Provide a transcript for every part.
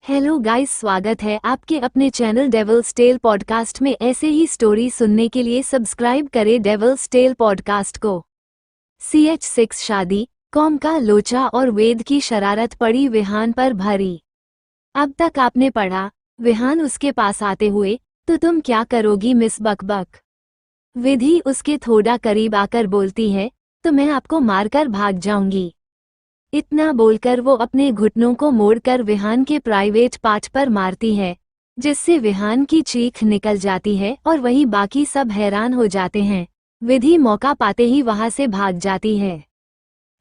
Hello guys, स्वागत है आपके अपने चैनल डेविल्स टेल पॉडकास्ट में। ऐसे ही स्टोरी सुनने के लिए सब्सक्राइब करें डेविल्स टेल पॉडकास्ट को। CH6 शादी, कॉम का लोचा और वेद की शरारत पड़ी विहान पर भारी। अब तक आपने पढ़ा, विहान उसके पास आते हुए, तो तुम क्या करोगी मिस बकबक। विधि उसके थोड़ा करीब आकर बोलती है, तो मैं आपको मारकर भाग जाऊंगी। इतना बोलकर वो अपने घुटनों को मोड़कर विहान के प्राइवेट पार्ट पर मारती है, जिससे विहान की चीख निकल जाती है और वही बाकी सब हैरान हो जाते हैं। विधि मौका पाते ही वहां से भाग जाती है।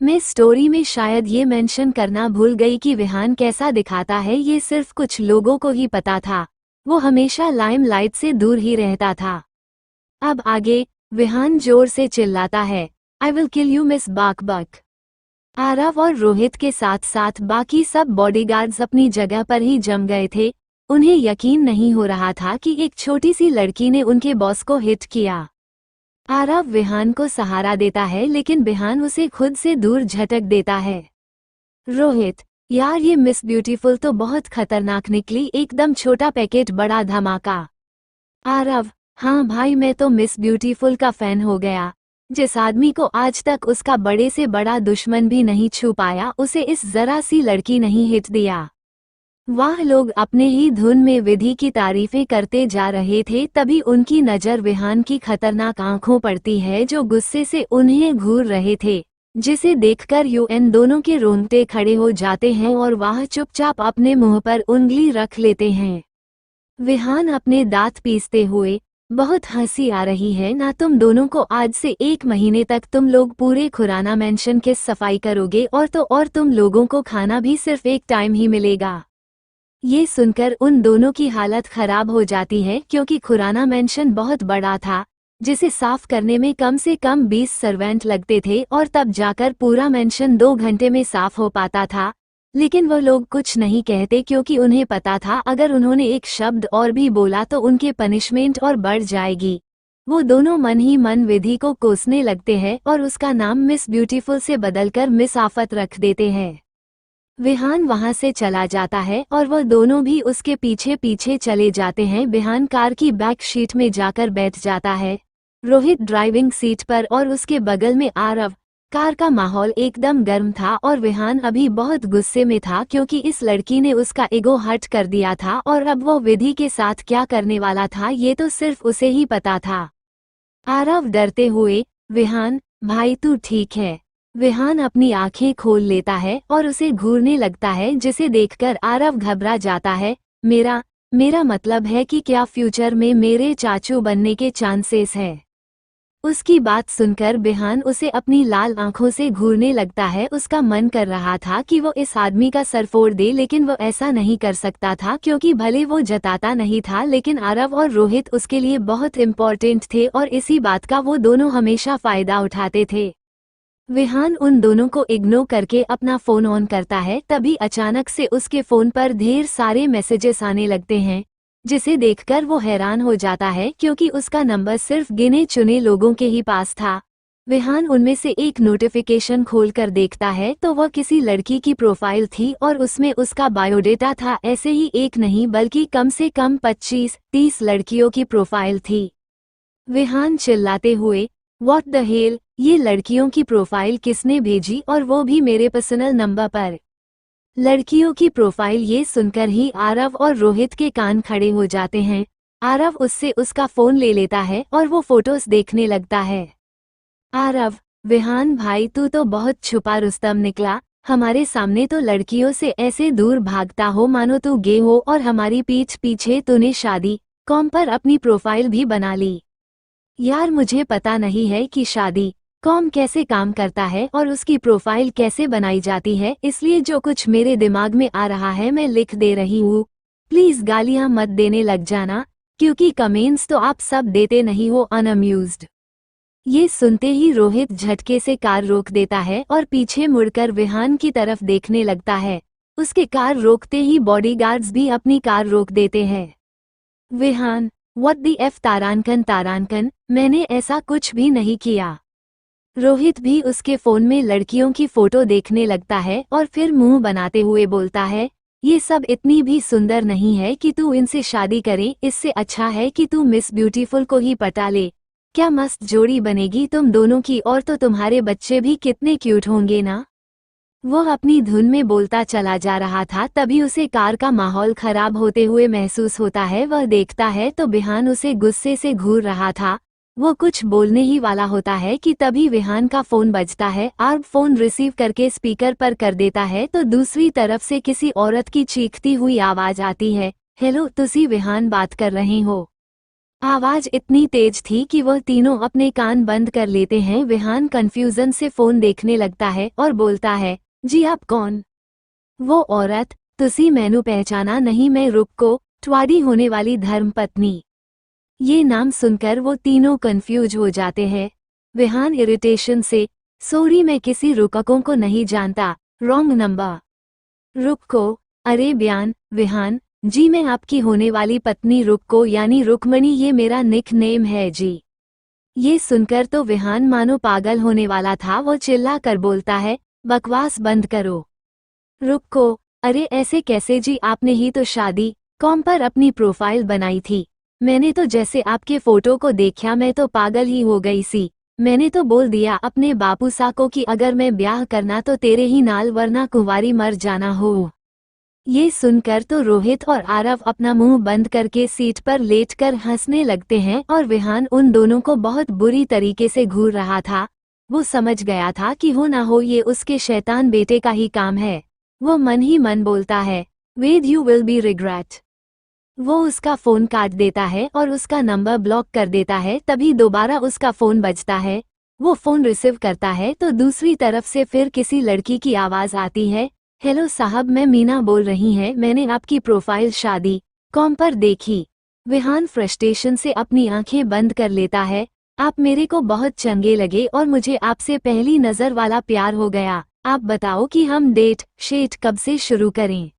मैं स्टोरी में शायद ये मेंशन करना भूल गई कि विहान कैसा दिखाता है ये सिर्फ कुछ लोगों को ही पता था। वो हमेशा लाइमलाइट से दूर ही रहता था। अब आगे विहान जोर से चिल्लाता है, I will kill you miss बकबक। आरव और रोहित के साथ साथ बाकी सब बॉडीगार्ड्स अपनी जगह पर ही जम गए थे। उन्हें यकीन नहीं हो रहा था कि एक छोटी सी लड़की ने उनके बॉस को हिट किया। आरव विहान को सहारा देता है, लेकिन विहान उसे खुद से दूर झटक देता है। रोहित, यार ये मिस ब्यूटीफुल तो बहुत खतरनाक निकली, एकदम छोटा पैकेट बड़ा धमाका। आरव, हाँ भाई, मैं तो मिस ब्यूटीफुल का फैन हो गया। जिस आदमी को आज तक उसका बड़े से बड़ा दुश्मन भी नहीं छू पाया, उसे इस जरा सी लड़की नहीं हिट दिया। वह लोग अपने ही धुन में विधि की तारीफें करते जा रहे थे, तभी उनकी नज़र विहान की खतरनाक आंखों पड़ती है जो गुस्से से उन्हें घूर रहे थे, जिसे देखकर यूएन दोनों के रोंगटे खड़े हो जाते हैं और वह चुपचाप अपने मुंह पर उंगली रख लेते हैं। विहान अपने दांत पीसते हुए, बहुत हंसी आ रही है ना तुम दोनों को। आज से 1 महीने तक तुम लोग पूरे खुराना मेंशन की सफाई करोगे और तुम लोगों को खाना भी सिर्फ एक टाइम ही मिलेगा। ये सुनकर उन दोनों की हालत खराब हो जाती है, क्योंकि खुराना मेंशन बहुत बड़ा था, जिसे साफ करने में कम से कम 20 सर्वेंट लगते थे और तब जाकर पूरा मेंशन 2 घंटे में साफ हो पाता था। लेकिन वो लोग कुछ नहीं कहते, क्योंकि उन्हें पता था अगर उन्होंने एक शब्द और भी बोला तो उनके पनिशमेंट और बढ़ जाएगी। वो दोनों मन ही मन विधि को कोसने लगते हैं और उसका नाम मिस ब्यूटीफुल से बदलकर मिस आफत रख देते हैं। विहान वहां से चला जाता है और वह दोनों भी उसके पीछे पीछे चले जाते हैं। विहान कार की बैक सीट में जाकर बैठ जाता है, रोहित ड्राइविंग सीट पर और उसके बगल में आरव। कार का माहौल एकदम गर्म था और विहान अभी बहुत गुस्से में था, क्योंकि इस लड़की ने उसका ईगो हर्ट कर दिया था और अब वो विधि के साथ क्या करने वाला था ये तो सिर्फ उसे ही पता था। आरव डरते हुए, विहान भाई तू ठीक है। विहान अपनी आंखें खोल लेता है और उसे घूरने लगता है, जिसे देखकर आरव घबरा जाता है। मेरा मतलब है कि क्या फ्यूचर में मेरे चाचू बनने के चांसेस है। उसकी बात सुनकर विहान उसे अपनी लाल आंखों से घूरने लगता है। उसका मन कर रहा था कि वो इस आदमी का सर फोड़ दे, लेकिन वो ऐसा नहीं कर सकता था, क्योंकि भले वो जताता नहीं था, लेकिन आरव और रोहित उसके लिए बहुत इम्पोर्टेंट थे और इसी बात का वो दोनों हमेशा फायदा उठाते थे। विहान उन दोनों को इग्नोर करके अपना फोन ऑन करता है, तभी अचानक से उसके फोन पर ढेर सारे मैसेजेस आने लगते हैं, जिसे देखकर वो हैरान हो जाता है, क्योंकि उसका नंबर सिर्फ गिने चुने लोगों के ही पास था। विहान उनमें से एक नोटिफिकेशन खोलकर देखता है तो वह किसी लड़की की प्रोफाइल थी और उसमें उसका बायोडेटा था। ऐसे ही एक नहीं बल्कि कम से कम 25-30 लड़कियों की प्रोफाइल थी। विहान चिल्लाते हुए, व्हाट द हेल, ये लड़कियों की प्रोफाइल किसने भेजी, और वो भी मेरे पर्सनल नंबर पर। लड़कियों की प्रोफाइल ये सुनकर ही आरव और रोहित के कान खड़े हो जाते हैं। आरव उससे उसका फोन ले लेता है और वो फोटोज देखने लगता है। आरव, विहान भाई तू तो बहुत छुपा रुस्तम निकला। हमारे सामने तो लड़कियों से ऐसे दूर भागता हो मानो तू गे हो, और हमारी पीठ पीछे तूने शादी कॉम पर अपनी प्रोफाइल भी बना ली। यार मुझे पता नहीं है कि शादी कॉम कैसे काम करता है और उसकी प्रोफाइल कैसे बनाई जाती है, इसलिए जो कुछ मेरे दिमाग में आ रहा है मैं लिख दे रही हूँ। प्लीज गालियां मत देने लग जाना, क्योंकि कमेंट्स तो आप सब देते नहीं हो अनअम्यूज्ड। ये सुनते ही रोहित झटके से कार रोक देता है और पीछे मुड़कर विहान की तरफ देखने लगता है। उसके कार रोकते ही बॉडीगार्ड्स भी अपनी कार रोक देते हैं। विहान, व्हाट द एफ तारांकन, मैंने ऐसा कुछ भी नहीं किया। रोहित भी उसके फोन में लड़कियों की फोटो देखने लगता है और फिर मुंह बनाते हुए बोलता है, ये सब इतनी भी सुंदर नहीं है कि तू इनसे शादी करे, इससे अच्छा है कि तू मिस ब्यूटीफुल को ही पटा ले। क्या मस्त जोड़ी बनेगी तुम दोनों की, और तो तुम्हारे बच्चे भी कितने क्यूट होंगे ना। वो अपनी धुन में बोलता चला जा रहा था, तभी उसे कार का माहौल खराब होते हुए महसूस होता है। वह देखता है तो विहान उसे गुस्से से घूर रहा था। वो कुछ बोलने ही वाला होता है कि तभी विहान का फोन बजता है। आर्व फोन रिसीव करके स्पीकर पर कर देता है तो दूसरी तरफ से किसी औरत की चीखती हुई आवाज आती है। हेलो, तुसी विहान बात कर रहे हो। आवाज इतनी तेज थी कि वह तीनों अपने कान बंद कर लेते हैं। विहान कंफ्यूजन से फोन देखने लगता है और बोलता है, जी आप कौन? वो औरत, तुसी मैनू पहचाना नहीं, मैं रुक को ट्वाडी होने वाली धर्मपत्नी। ये नाम सुनकर वो तीनों कंफ्यूज हो जाते हैं। विहान इरिटेशन से, सॉरी मैं किसी रुककों को नहीं जानता, रॉन्ग नंबर। रुक को, अरे बयान, विहान जी मैं आपकी होने वाली पत्नी रुक को यानी रुकमणी, ये मेरा निक नेम है जी। ये सुनकर तो विहान मानो पागल होने वाला था। वो चिल्ला कर बोलता है, बकवास बंद करो। रुक को, अरे ऐसे कैसे जी, आपने ही तो शादी कॉम पर अपनी प्रोफाइल बनाई थी। मैंने तो जैसे आपके फोटो को देखा मैं तो पागल ही हो गई सी। मैंने तो बोल दिया अपने बापू सा को कि अगर मैं ब्याह करना तो तेरे ही नाल, वरना कुंवारी मर जाना हो। ये सुनकर तो रोहित और आरव अपना मुंह बंद करके सीट पर लेटकर हंसने लगते हैं और विहान उन दोनों को बहुत बुरी तरीके से घूर रहा था। वो समझ गया था कि हो ना हो ये उसके शैतान बेटे का ही काम है। वो मन ही मन बोलता है, वेद यू विल बी रिग्रेट। वो उसका फोन काट देता है और उसका नंबर ब्लॉक कर देता है। तभी दोबारा उसका फोन बजता है। वो फोन रिसीव करता है तो दूसरी तरफ से फिर किसी लड़की की आवाज आती है। हेलो साहब, मैं मीना बोल रही हैं, मैंने आपकी प्रोफाइल शादी कॉम पर देखी। विहान फ्रस्ट्रेशन से अपनी आंखें बंद कर लेता है। आप मेरे को बहुत चंगे लगे और मुझे आपसे पहली नजर वाला प्यार हो गया। आप बताओ कि हम डेट शेट कब से शुरू करें।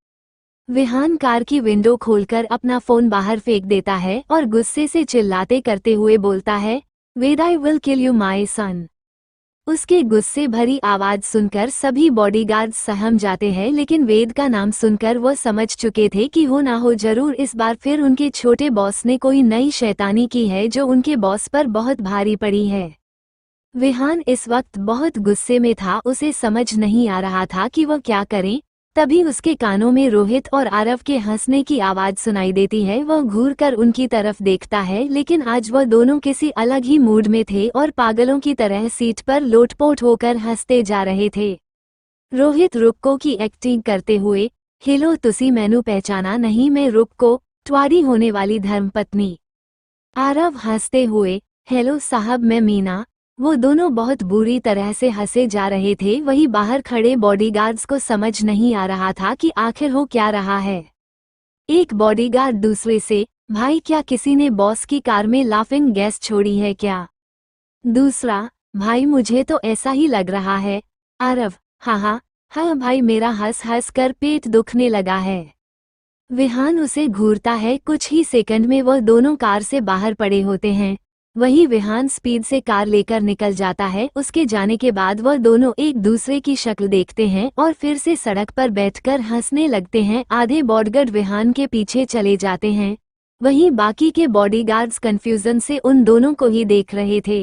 विहान कार की विंडो खोलकर अपना फोन बाहर फेंक देता है और गुस्से से चिल्लाते करते हुए बोलता है, वेद आई विल किल यू माई सन। उसके गुस्से भरी आवाज सुनकर सभी बॉडीगार्ड्स सहम जाते हैं, लेकिन वेद का नाम सुनकर वो समझ चुके थे कि हो ना हो जरूर इस बार फिर उनके छोटे बॉस ने कोई नई शैतानी की है जो उनके बॉस पर बहुत भारी पड़ी है। विहान इस वक्त बहुत गुस्से में था। उसे समझ नहीं आ रहा था कि वह क्या करे। तभी उसके कानों में रोहित और आरव के हंसने की आवाज सुनाई देती है। वह घूरकर उनकी तरफ देखता है, लेकिन आज वह दोनों किसी अलग ही मूड में थे और पागलों की तरह सीट पर लोटपोट होकर हंसते जा रहे थे। रोहित रुक्को की एक्टिंग करते हुए, हेलो तुसी मैनू पहचाना नहीं, मैं रुक्को ट्वाडी होने वाली धर्मपत्नी। आरव हंसते हुए, हेलो साहब मैं मीना। वो दोनों बहुत बुरी तरह से हंसे जा रहे थे। वही बाहर खड़े बॉडीगार्ड्स को समझ नहीं आ रहा था कि आखिर हो क्या रहा है। एक बॉडीगार्ड दूसरे से, भाई क्या किसी ने बॉस की कार में लाफिंग गैस छोड़ी है क्या? दूसरा, भाई मुझे तो ऐसा ही लग रहा है। आरव, हाँ हाँ भाई, मेरा हंस हंस कर पेट दुखने लगा है। विहान उसे घूरता है। कुछ ही सेकंड में वह दोनों कार से बाहर पड़े होते हैं। वही विहान स्पीड से कार लेकर निकल जाता है। उसके जाने के बाद वह दोनों एक दूसरे की शक्ल देखते हैं और फिर से सड़क पर बैठकर हंसने लगते हैं। आधे बॉडीगार्ड विहान के पीछे चले जाते हैं। वहीं बाकी के बॉडीगार्ड्स कंफ्यूजन से उन दोनों को ही देख रहे थे।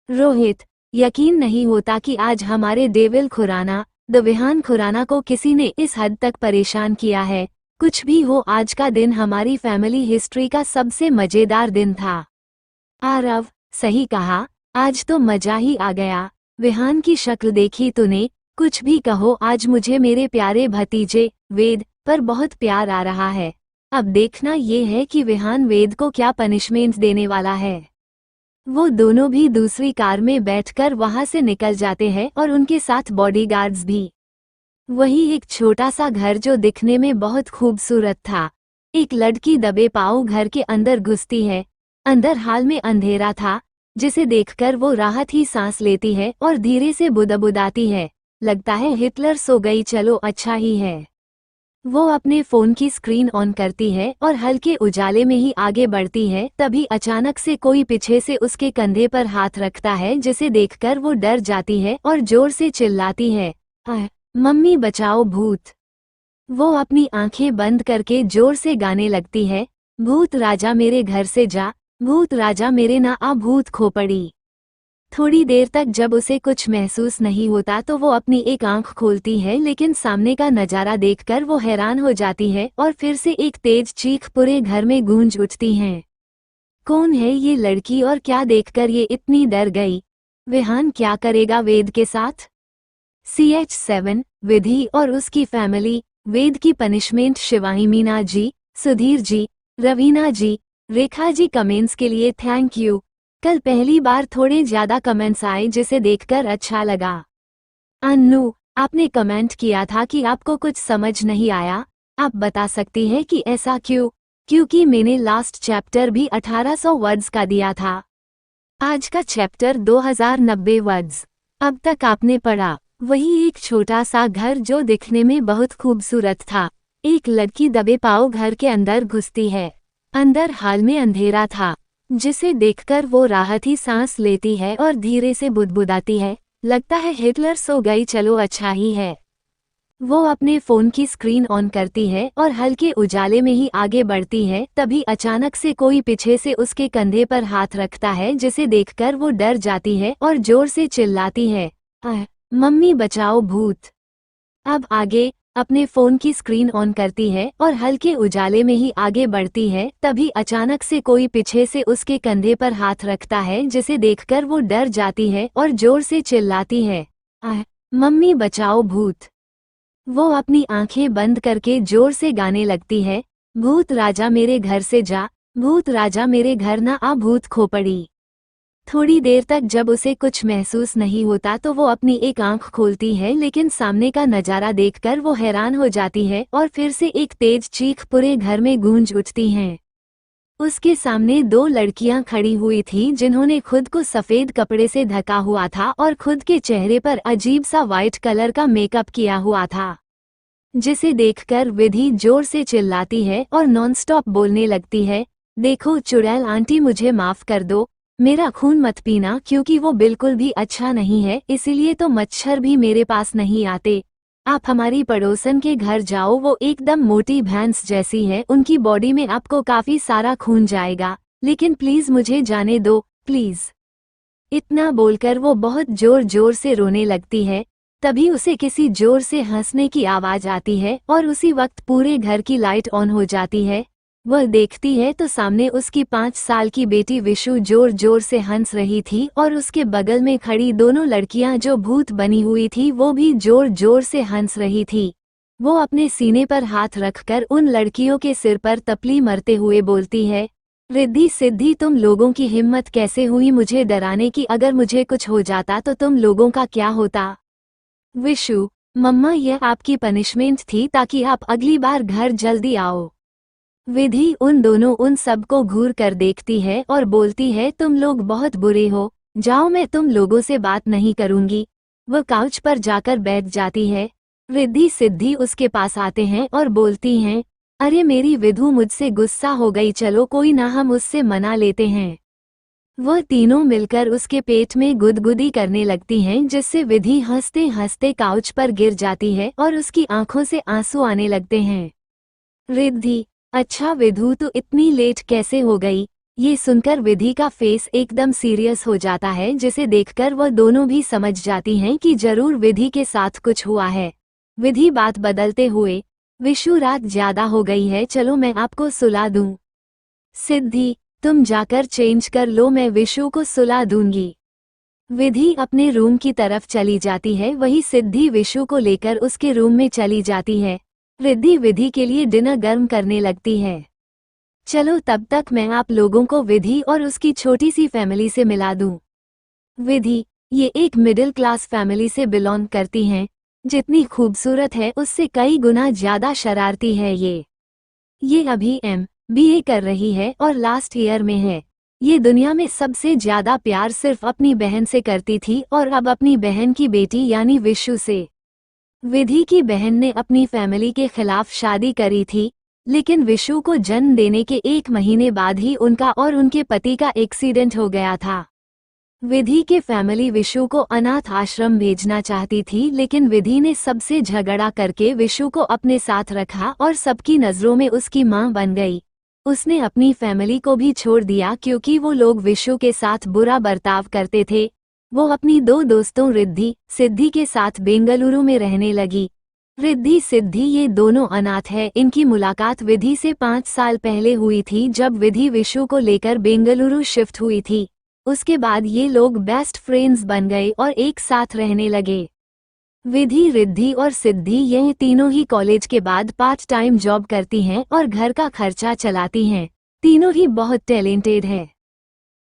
रोहित, यकीन नहीं होता कि आज हमारे डेविल खुराना द विहान खुराना को किसी ने इस हद तक परेशान किया है। कुछ भी हो, आज का दिन हमारी फैमिली हिस्ट्री का सबसे मजेदार दिन था। आरव, सही कहा, आज तो मजा ही आ गया। विहान की शक्ल देखी तूने? कुछ भी कहो, आज मुझे मेरे प्यारे भतीजे वेद पर बहुत प्यार आ रहा है। अब देखना ये है कि विहान वेद को क्या पनिशमेंट देने वाला है। वो दोनों भी दूसरी कार में बैठकर वहां से निकल जाते हैं और उनके साथ बॉडीगार्ड्स भी। वही एक छोटा सा घर जो दिखने में बहुत खूबसूरत था। एक लड़की दबे पांव घर के अंदर घुसती है। अंदर हाल में अंधेरा था, जिसे देखकर वो राहत ही सांस लेती है और धीरे से बुदबुदाती है, लगता है हिटलर सो गई, चलो अच्छा ही है। वो अपने फोन की स्क्रीन ऑन करती है और हल्के उजाले में ही आगे बढ़ती है। तभी अचानक से कोई पीछे से उसके कंधे पर हाथ रखता है, जिसे देखकर वो डर जाती है और जोर से चिल्लाती है, मम्मी बचाओ भूत। वो अपनी आंखें बंद करके जोर से गाने लगती है, भूत राजा मेरे घर से जा, भूत राजा मेरे ना आ भूत खोपड़ी। थोड़ी देर तक जब उसे कुछ महसूस नहीं होता तो वो अपनी एक आंख खोलती है, लेकिन सामने का नजारा देखकर वो हैरान हो जाती है और फिर से एक तेज चीख पूरे घर में गूंज उठती है। कौन है ये लड़की और क्या देखकर ये इतनी डर गई? विहान क्या करेगा वेद के साथ? CH7 विधि और उसकी फैमिली। वेद की पनिशमेंट। शिवानी मीना जी, सुधीर जी, रवीना जी, रेखा जी कमेंट्स के लिए थैंक यू। कल पहली बार थोड़े ज्यादा कमेंट्स आए जिसे देखकर अच्छा लगा। अन्नू, आपने कमेंट किया था कि आपको कुछ समझ नहीं आया, आप बता सकती हैं कि ऐसा क्यों? क्योंकि मैंने लास्ट चैप्टर भी 1800 वर्ड्स का दिया था। आज का चैप्टर 2090 वर्ड्स। अब तक आपने पढ़ा वही एक छोटा सा घर जो दिखने में बहुत खूबसूरत था। एक लड़की दबे पांव घर के अंदर घुसती है। अंदर हाल में अंधेरा था, जिसे देखकर वो राहती सांस लेती है और धीरे से बुदबुदाती है, लगता है हिटलर सो गई, चलो अच्छा ही है। वो अपने फोन की स्क्रीन ऑन करती है और हल्के उजाले में ही आगे बढ़ती है, तभी अचानक से कोई पीछे से उसके कंधे पर हाथ रखता है, जिसे देखकर वो डर जाती है और जोर से चिल्लाती है, मम्मी बचाओ भूत। अब आगे अपने फोन की स्क्रीन ऑन करती है और हल्के उजाले में ही आगे बढ़ती है, तभी अचानक से कोई पीछे से उसके कंधे पर हाथ रखता है, जिसे देखकर वो डर जाती है और जोर से चिल्लाती है, मम्मी बचाओ भूत। वो अपनी आंखें बंद करके जोर से गाने लगती है, भूत राजा मेरे घर से जा, भूत राजा मेरे घर ना आ भूत खोपड़ी। थोड़ी देर तक जब उसे कुछ महसूस नहीं होता तो वो अपनी एक आंख खोलती है, लेकिन सामने का नजारा देखकर वो हैरान हो जाती है और फिर से एक तेज चीख पूरे घर में गूंज उठती है। उसके सामने दो लड़कियां खड़ी हुई थीं, जिन्होंने खुद को सफेद कपड़े से ढका हुआ था और खुद के चेहरे पर अजीब सा व्हाइट कलर का मेकअप किया हुआ था, जिसे देखकर विधि जोर से चिल्लाती है और नॉनस्टॉप बोलने लगती है, देखो चुड़ैल आंटी, मुझे माफ कर दो, मेरा खून मत पीना, क्योंकि वो बिल्कुल भी अच्छा नहीं है, इसीलिए तो मच्छर भी मेरे पास नहीं आते। आप हमारी पड़ोसन के घर जाओ, वो एकदम मोटी भैंस जैसी है, उनकी बॉडी में आपको काफी सारा खून जाएगा, लेकिन प्लीज मुझे जाने दो, प्लीज। इतना बोलकर वो बहुत जोर जोर से रोने लगती है। तभी उसे किसी जोर से हंसने की आवाज आती है और उसी वक्त पूरे घर की लाइट ऑन हो जाती है। वह देखती है तो सामने उसकी 5 साल की बेटी विशु जोर जोर से हंस रही थी और उसके बगल में खड़ी दोनों लड़कियां जो भूत बनी हुई थी वो भी जोर जोर से हंस रही थी। वो अपने सीने पर हाथ रखकर उन लड़कियों के सिर पर तपली मरते हुए बोलती है, रिद्धि सिद्धि, तुम लोगों की हिम्मत कैसे हुई मुझे डराने की? अगर मुझे कुछ हो जाता तो तुम लोगों का क्या होता? विशु, मम्मा यह आपकी पनिशमेंट थी ताकि आप अगली बार घर जल्दी आओ। विधि उन दोनों उन सबको घूर कर देखती है और बोलती है, तुम लोग बहुत बुरे हो, जाओ मैं तुम लोगों से बात नहीं करूंगी। वह काउच पर जाकर बैठ जाती है। रिद्धि सिद्धि उसके पास आते हैं और बोलती हैं, अरे मेरी विधु मुझसे गुस्सा हो गई, चलो कोई ना, हम उससे मना लेते हैं। वह तीनों मिलकर उसके पेट में गुदगुदी करने लगती हैं, जिससे विधि हंसते हंसते काउच पर गिर जाती है और उसकी आंखों से आंसू आने लगते हैं। रिद्धि, अच्छा विधु तू इतनी लेट कैसे हो गई? ये सुनकर विधि का फेस एकदम सीरियस हो जाता है, जिसे देखकर वह दोनों भी समझ जाती हैं कि जरूर विधि के साथ कुछ हुआ है। विधि बात बदलते हुए, विशु रात ज्यादा हो गई है, चलो मैं आपको सुला दूं। सिद्धि, तुम जाकर चेंज कर लो, मैं विशु को सुला दूंगी। विधि अपने रूम की तरफ चली जाती है, वही सिद्धि विशु को लेकर उसके रूम में चली जाती है। रिद्धि विधि के लिए डिनर गर्म करने लगती है। चलो तब तक मैं आप लोगों को विधि और उसकी छोटी सी फैमिली से मिला दूं। विधि, ये एक मिडिल क्लास फैमिली से बिलोंग करती हैं, जितनी खूबसूरत है उससे कई गुना ज्यादा शरारती है ये अभी MBA कर रही है और लास्ट ईयर में है। ये दुनिया में सबसे ज्यादा प्यार सिर्फ अपनी बहन से करती थी और अब अपनी बहन की बेटी यानी विशु से। विधि की बहन ने अपनी फैमिली के खिलाफ शादी करी थी, लेकिन विशु को जन्म देने के 1 महीने बाद ही उनका और उनके पति का एक्सीडेंट हो गया था। विधि के फैमिली विशु को अनाथ आश्रम भेजना चाहती थी, लेकिन विधि ने सबसे झगड़ा करके विशु को अपने साथ रखा और सबकी नज़रों में उसकी मां बन गई। उसने अपनी फैमिली को भी छोड़ दिया क्योंकि वो लोग विशु के साथ बुरा बर्ताव करते थे। वो अपनी दो दोस्तों रिद्धि सिद्धि के साथ बेंगलुरु में रहने लगी। रिद्धि सिद्धि ये दोनों अनाथ है। इनकी मुलाकात विधि से 5 साल पहले हुई थी, जब विधि विशु को लेकर बेंगलुरु शिफ्ट हुई थी। उसके बाद ये लोग बेस्ट फ्रेंड्स बन गए और एक साथ रहने लगे। विधि रिद्धि और सिद्धि ये तीनों ही कॉलेज के बाद पार्ट टाइम जॉब करती हैं और घर का खर्चा चलाती हैं। तीनों ही बहुत टैलेंटेड है।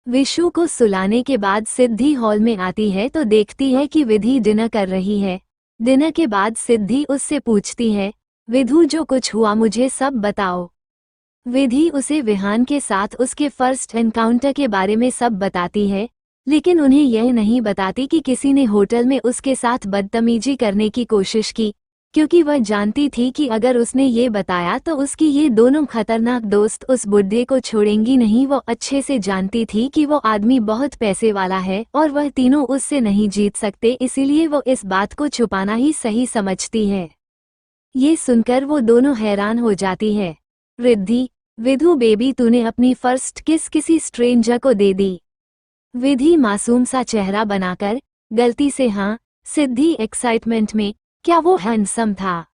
विशु को सुलाने के बाद सिद्धि हॉल में आती है तो देखती है कि विधि डिनर कर रही है। डिनर के बाद सिद्धि उससे पूछती है, विधु जो कुछ हुआ मुझे सब बताओ। विधि उसे विहान के साथ उसके फर्स्ट एनकाउंटर के बारे में सब बताती है, लेकिन उन्हें यह नहीं बताती कि किसी ने होटल में उसके साथ बदतमीजी करने की कोशिश की, क्योंकि वह जानती थी कि अगर उसने ये बताया तो उसकी ये दोनों खतरनाक दोस्त उस बुड्ढे को छोड़ेंगी नहीं। वो अच्छे से जानती थी कि वो आदमी बहुत पैसे वाला है और वह तीनों उससे नहीं जीत सकते, इसीलिए वो इस बात को छुपाना ही सही समझती है। ये सुनकर वो दोनों हैरान हो जाती है। रिद्धि, विधु बेबी तूने अपनी फर्स्ट किस किसी स्ट्रेंजर को दे दी। विधि मासूम सा चेहरा बनाकर, गलती से हाँ। सिद्धि एक्साइटमेंट में, क्या वो हैंडसम था।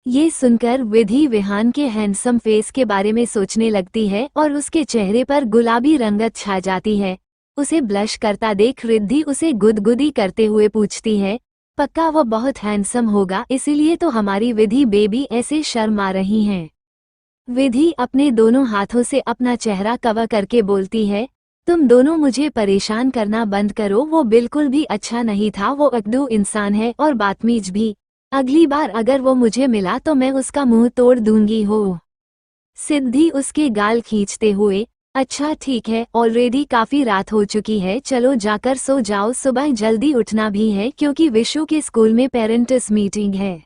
ये सुनकर विधि विहान के हैंडसम फेस के बारे में सोचने लगती है और उसके चेहरे पर गुलाबी रंगत छा जाती है। उसे ब्लश करता देख रिद्धि उसे गुदगुदी करते हुए पूछती है, पक्का वो बहुत हैंडसम होगा, इसीलिए तो हमारी विधि बेबी ऐसे शर्मा रही हैं। विधि अपने दोनों हाथों से अपना चेहरा कवर करके बोलती है, तुम दोनों मुझे परेशान करना बंद करो। वो बिल्कुल भी अच्छा नहीं था। वो अकड़ू इंसान है और बदतमीज भी। अगली बार अगर वो मुझे मिला तो मैं उसका मुंह तोड़ दूंगी हो। सिद्धि उसके गाल खींचते हुए, अच्छा ठीक है, ऑलरेडी काफी रात हो चुकी है, चलो जाकर सो जाओ, सुबह जल्दी उठना भी है क्योंकि विशु के स्कूल में पेरेंट्स मीटिंग है।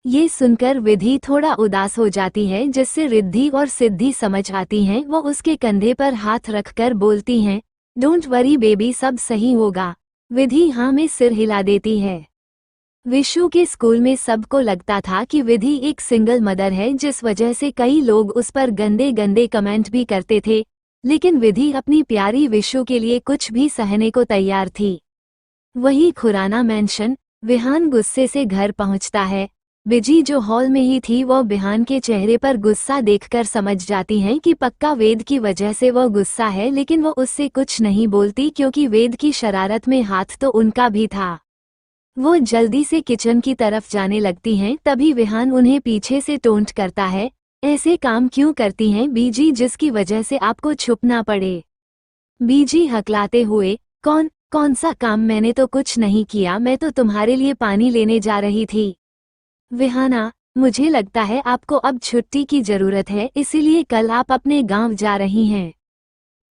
ये सुनकर विधि थोड़ा उदास हो जाती है, जिससे रिद्धि और सिद्धि समझ आती हैं। वो उसके कंधे पर हाथ रखकर बोलती हैं, डोंट वरी बेबी, सब सही होगा। विधि हाँ में सिर हिला देती है। विशु के स्कूल में सबको लगता था कि विधि एक सिंगल मदर है, जिस वजह से कई लोग उस पर गंदे गंदे कमेंट भी करते थे, लेकिन विधि अपनी प्यारी विशु के लिए कुछ भी सहने को तैयार थी। वही खुराना मेंशन, विहान गुस्से से घर पहुंचता है। विजी जो हॉल में ही थी, वह विहान के चेहरे पर गुस्सा देखकर समझ जाती हैं कि पक्का वेद की वजह से वह गुस्सा है, लेकिन वो उससे कुछ नहीं बोलती क्योंकि वेद की शरारत में हाथ तो उनका भी था। वो जल्दी से किचन की तरफ जाने लगती हैं, तभी विहान उन्हें पीछे से टोंट करता है, ऐसे काम क्यों करती हैं बीजी, जिसकी वजह से आपको छुपना पड़े। बीजी हकलाते हुए, कौन सा काम, मैंने तो कुछ नहीं किया, मैं तो तुम्हारे लिए पानी लेने जा रही थी। विहाना, मुझे लगता है आपको अब छुट्टी की जरूरत है, इसीलिए कल आप अपने गांव जा रही हैं।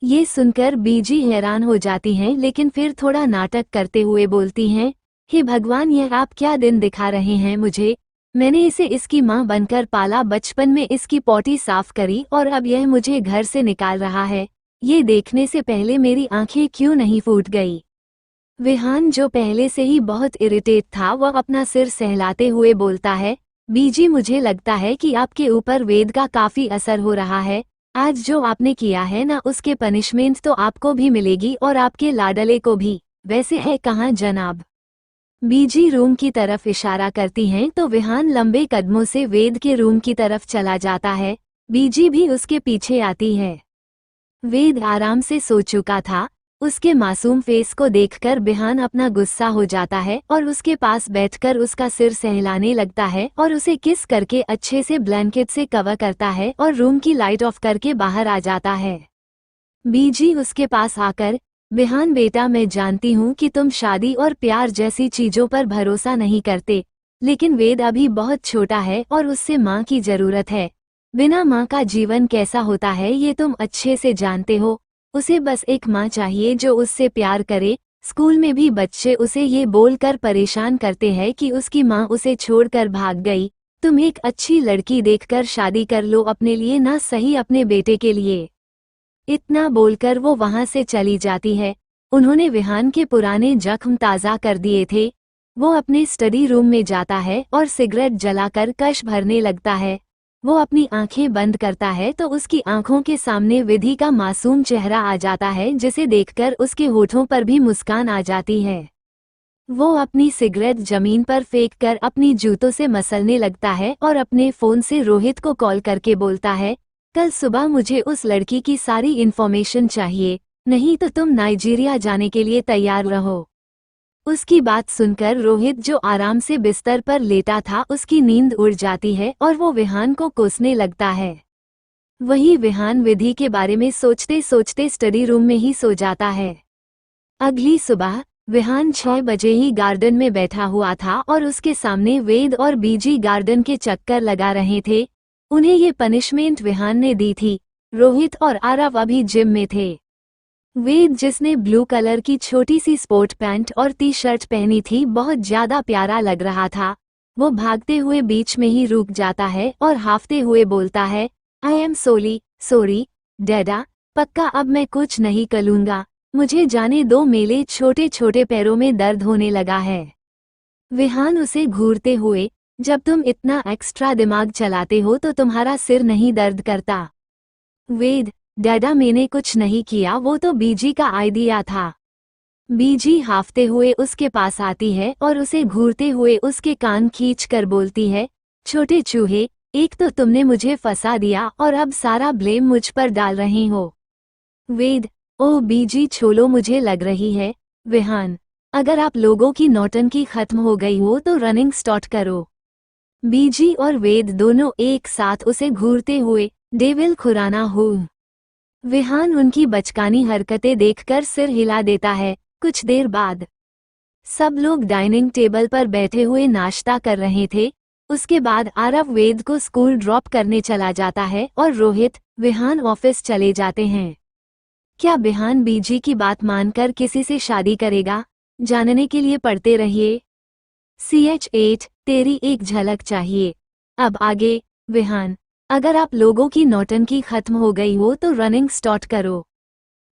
ये सुनकर बीजी हैरान हो जाती हैं, लेकिन फिर थोड़ा नाटक करते हुए बोलती हैं, हे भगवान, यह आप क्या दिन दिखा रहे हैं मुझे। मैंने इसे इसकी माँ बनकर पाला, बचपन में इसकी पॉटी साफ करी और अब यह मुझे घर से निकाल रहा है। ये देखने से पहले मेरी आंखें क्यों नहीं फूट गई। विहान जो पहले से ही बहुत इरिटेट था, वह अपना सिर सहलाते हुए बोलता है, बीजी मुझे लगता है कि आपके ऊपर वेद का काफी असर हो रहा है। आज जो आपने किया है ना, उसके पनिशमेंट तो आपको भी मिलेगी और आपके लाडले को भी। वैसे है कहाँ जनाब। बीजी रूम की तरफ इशारा करती हैं तो विहान लंबे कदमों से वेद के रूम की तरफ चला जाता है। बीजी भी उसके पीछे आती है। वेद आराम से सो चुका था। उसके मासूम फेस को देखकर विहान अपना गुस्सा हो जाता है और उसके पास बैठकर उसका सिर सहलाने लगता है और उसे किस करके अच्छे से ब्लैंकेट से कवर करता है और रूम की लाइट ऑफ करके बाहर आ जाता है। बीजी उसके पास आकर, विहान बेटा, मैं जानती हूँ कि तुम शादी और प्यार जैसी चीजों पर भरोसा नहीं करते, लेकिन वेद अभी बहुत छोटा है और उससे माँ की जरूरत है। बिना माँ का जीवन कैसा होता है ये तुम अच्छे से जानते हो। उसे बस एक माँ चाहिए जो उससे प्यार करे। स्कूल में भी बच्चे उसे ये बोलकर परेशान करते हैं कि उसकी माँ उसे छोड़कर भाग गई। तुम एक अच्छी लड़की देखकर शादी कर लो अपने लिए, ना सही अपने बेटे के लिए। इतना बोलकर वो वहां से चली जाती है। उन्होंने विहान के पुराने जख्म ताज़ा कर दिए थे। वो अपने स्टडी रूम में जाता है और सिगरेट जलाकर कश भरने लगता है। वो अपनी आंखें बंद करता है तो उसकी आंखों के सामने विधि का मासूम चेहरा आ जाता है, जिसे देखकर उसके होठों पर भी मुस्कान आ जाती है। वो अपनी सिगरेट जमीन पर फेंककर अपनी जूतों से मसलने लगता है और अपने फ़ोन से रोहित को कॉल करके बोलता है, कल सुबह मुझे उस लड़की की सारी इन्फॉर्मेशन चाहिए, नहीं तो तुम नाइजीरिया जाने के लिए तैयार रहो। उसकी बात सुनकर रोहित, जो आराम से बिस्तर पर लेटा था, उसकी नींद उड़ जाती है और वो विहान को कोसने लगता है। वही विहान विधि के बारे में सोचते सोचते स्टडी रूम में ही सो जाता है। अगली सुबह विहान 6 बजे ही गार्डन में बैठा हुआ था और उसके सामने वेद और बीजी गार्डन के चक्कर लगा रहे थे। उन्हें ये पनिशमेंट विहान ने दी थी। रोहित और आरव अभी जिम में थे। वेद, जिसने ब्लू कलर की छोटी सी स्पोर्ट पैंट और टी शर्ट पहनी थी, बहुत ज्यादा प्यारा लग रहा था। वो भागते हुए बीच में ही रुक जाता है और हाफते हुए बोलता है, आई एम सॉरी डैडा, पक्का अब मैं कुछ नहीं करूंगा, मुझे जाने दो, मेरे छोटे छोटे पैरों में दर्द होने लगा है। विहान उसे घूरते हुए, जब तुम इतना एक्स्ट्रा दिमाग चलाते हो तो तुम्हारा सिर नहीं दर्द करता। वेद, डैडा मैंने कुछ नहीं किया, वो तो बीजी का आइडिया था। बीजी हाफते हुए उसके पास आती है और उसे घूरते हुए उसके कान खींच कर बोलती है, छोटे चूहे, एक तो तुमने मुझे फंसा दिया और अब सारा ब्लेम मुझ पर डाल रही हो। वेद, ओह बीजी छोलो, मुझे लग रही है। विहान, अगर आप लोगों की नौटंकी खत्म हो गई हो तो रनिंग स्टार्ट करो। बीजी और वेद दोनों एक साथ उसे घूरते हुए डेविल खुराना हो। विहान उनकी बचकानी हरकतें देखकर सिर हिला देता है। कुछ देर बाद सब लोग डाइनिंग टेबल पर बैठे हुए नाश्ता कर रहे थे। उसके बाद आरव वेद को स्कूल ड्रॉप करने चला जाता है और रोहित, विहान ऑफिस चले जाते हैं। क्या विहान बीजी की बात मानकर किसी से शादी करेगा? जानने के लिए पढ़ते रहिए CH8 तेरी एक झलक चाहिए। अब आगे। विहान, अगर आप लोगों की नौटंकी खत्म हो गई हो तो रनिंग स्टार्ट करो।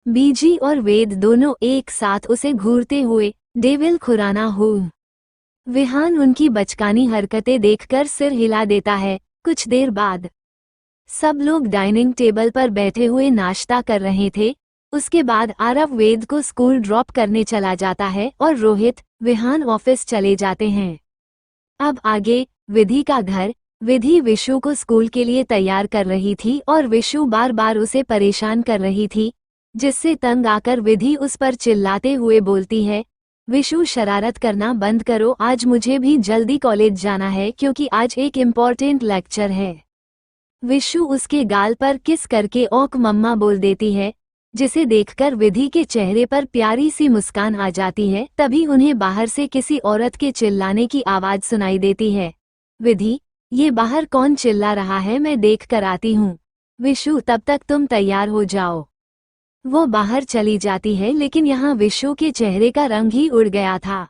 बीजी और वेद दोनों एक साथ उसे घूरते हुए डेविल खुराना हो। विहान उनकी बचकानी हरकतें देखकर सिर हिला देता है। कुछ देर बाद सब लोग डाइनिंग टेबल पर बैठे हुए नाश्ता कर रहे थे। उसके बाद आरव वेद को स्कूल ड्रॉप करने चला जाता है और रोहित, विहान ऑफिस चले जाते हैं। अब आगे। विधि का घर। विधि विशु को स्कूल के लिए तैयार कर रही थी और विशु बार बार उसे परेशान कर रही थी, जिससे तंग आकर विधि उस पर चिल्लाते हुए बोलती है, विशु शरारत करना बंद करो, आज मुझे भी जल्दी कॉलेज जाना है क्योंकि आज एक इम्पॉर्टेंट लेक्चर है। विशु उसके गाल पर किस करके ओक मम्मा बोल देती है, जिसे देखकर विधि के चेहरे पर प्यारी सी मुस्कान आ जाती है। तभी उन्हें बाहर से किसी औरत के चिल्लाने की आवाज सुनाई देती है। विधि, ये बाहर कौन चिल्ला रहा है, मैं देख कर आती हूँ। विशु, तब तक तुम तैयार हो जाओ। वो बाहर चली जाती है, लेकिन यहाँ विशु के चेहरे का रंग ही उड़ गया था।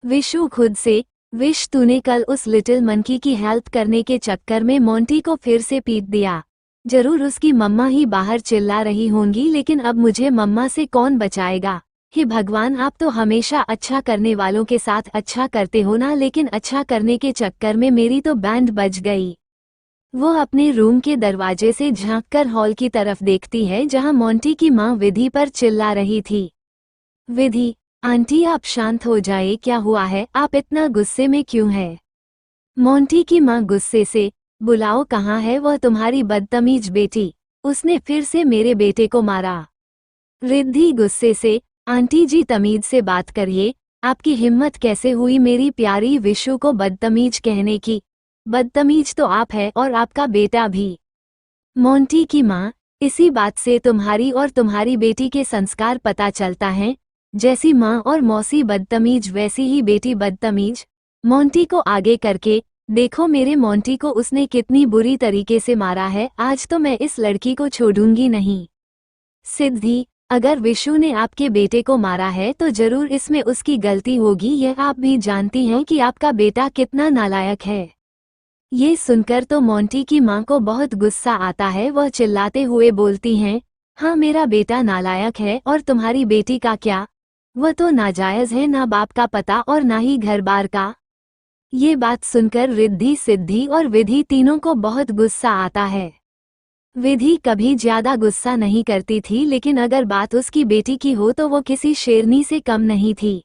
विशु खुद से, विश, तूने कल उस लिटिल मंकी की हेल्प करने के चक्कर में मोंटी को फिर से पीट दिया। जरूर उसकी मम्मा ही बाहर चिल्ला रही होंगी, लेकिन अब मुझे मम्मा से कौन बचाएगा। हे भगवान, आप तो हमेशा अच्छा करने वालों के साथ अच्छा करते हो ना, लेकिन अच्छा करने के चक्कर में मेरी तो बैंड बज गई। वो अपने रूम के दरवाजे से झांककर हॉल की तरफ देखती है, जहां मोंटी की मां विधि पर चिल्ला रही थी। विधि, आंटी आप शांत हो जाए, क्या हुआ है, आप इतना गुस्से में क्यों है? मोंटी की मां गुस्से से, बुलाओ, कहाँ है वह तुम्हारी बदतमीज बेटी, उसने फिर से मेरे बेटे को मारा। रिद्धि गुस्से से, आंटी जी तमीज से बात करिए, आपकी हिम्मत कैसे हुई मेरी प्यारी विशु को बदतमीज कहने की? बदतमीज तो आप है और आपका बेटा भी। मोंटी की मां, इसी बात से तुम्हारी और तुम्हारी बेटी के संस्कार पता चलता है। जैसी मां और मौसी बदतमीज वैसी ही बेटी बदतमीज। मोंटी को आगे करके, देखो मेरे मोंटी को उसने कितनी बुरी तरीके से मारा है, आज तो मैं इस लड़की को छोड़ूंगी नहीं। सिद्धि, अगर विशु ने आपके बेटे को मारा है तो जरूर इसमें उसकी गलती होगी, यह आप भी जानती हैं कि आपका बेटा कितना नालायक है। ये सुनकर तो मोंटी की मां को बहुत गुस्सा आता है। वह चिल्लाते हुए बोलती हैं, हाँ, मेरा बेटा नालायक है और तुम्हारी बेटी का क्या? वह तो नाजायज है, ना बाप का पता और ना ही घर बार का। ये बात सुनकर रिद्धि, सिद्धि और विधि तीनों को बहुत गुस्सा आता है। विधि कभी ज्यादा गुस्सा नहीं करती थी, लेकिन अगर बात उसकी बेटी की हो तो वो किसी शेरनी से कम नहीं थी।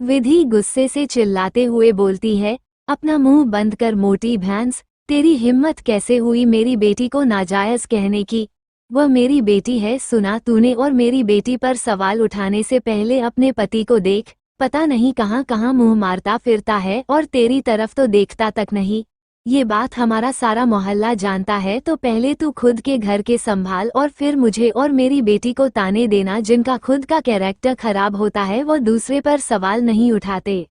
विधि गुस्से से चिल्लाते हुए बोलती है, अपना मुंह बंद कर मोटी भैंस, तेरी हिम्मत कैसे हुई मेरी बेटी को नाजायज कहने की? वह मेरी बेटी है, सुना तूने? और मेरी बेटी पर सवाल उठाने से पहले अपने पति को देख, पता नहीं कहाँ कहाँ मुंह मारता फिरता है और तेरी तरफ तो देखता तक नहीं। ये बात हमारा सारा मोहल्ला जानता है, तो पहले तू खुद के घर के संभाल और फिर मुझे और मेरी बेटी को ताने देना। जिनका खुद का कैरेक्टर खराब होता है वो दूसरे पर सवाल नहीं उठाते।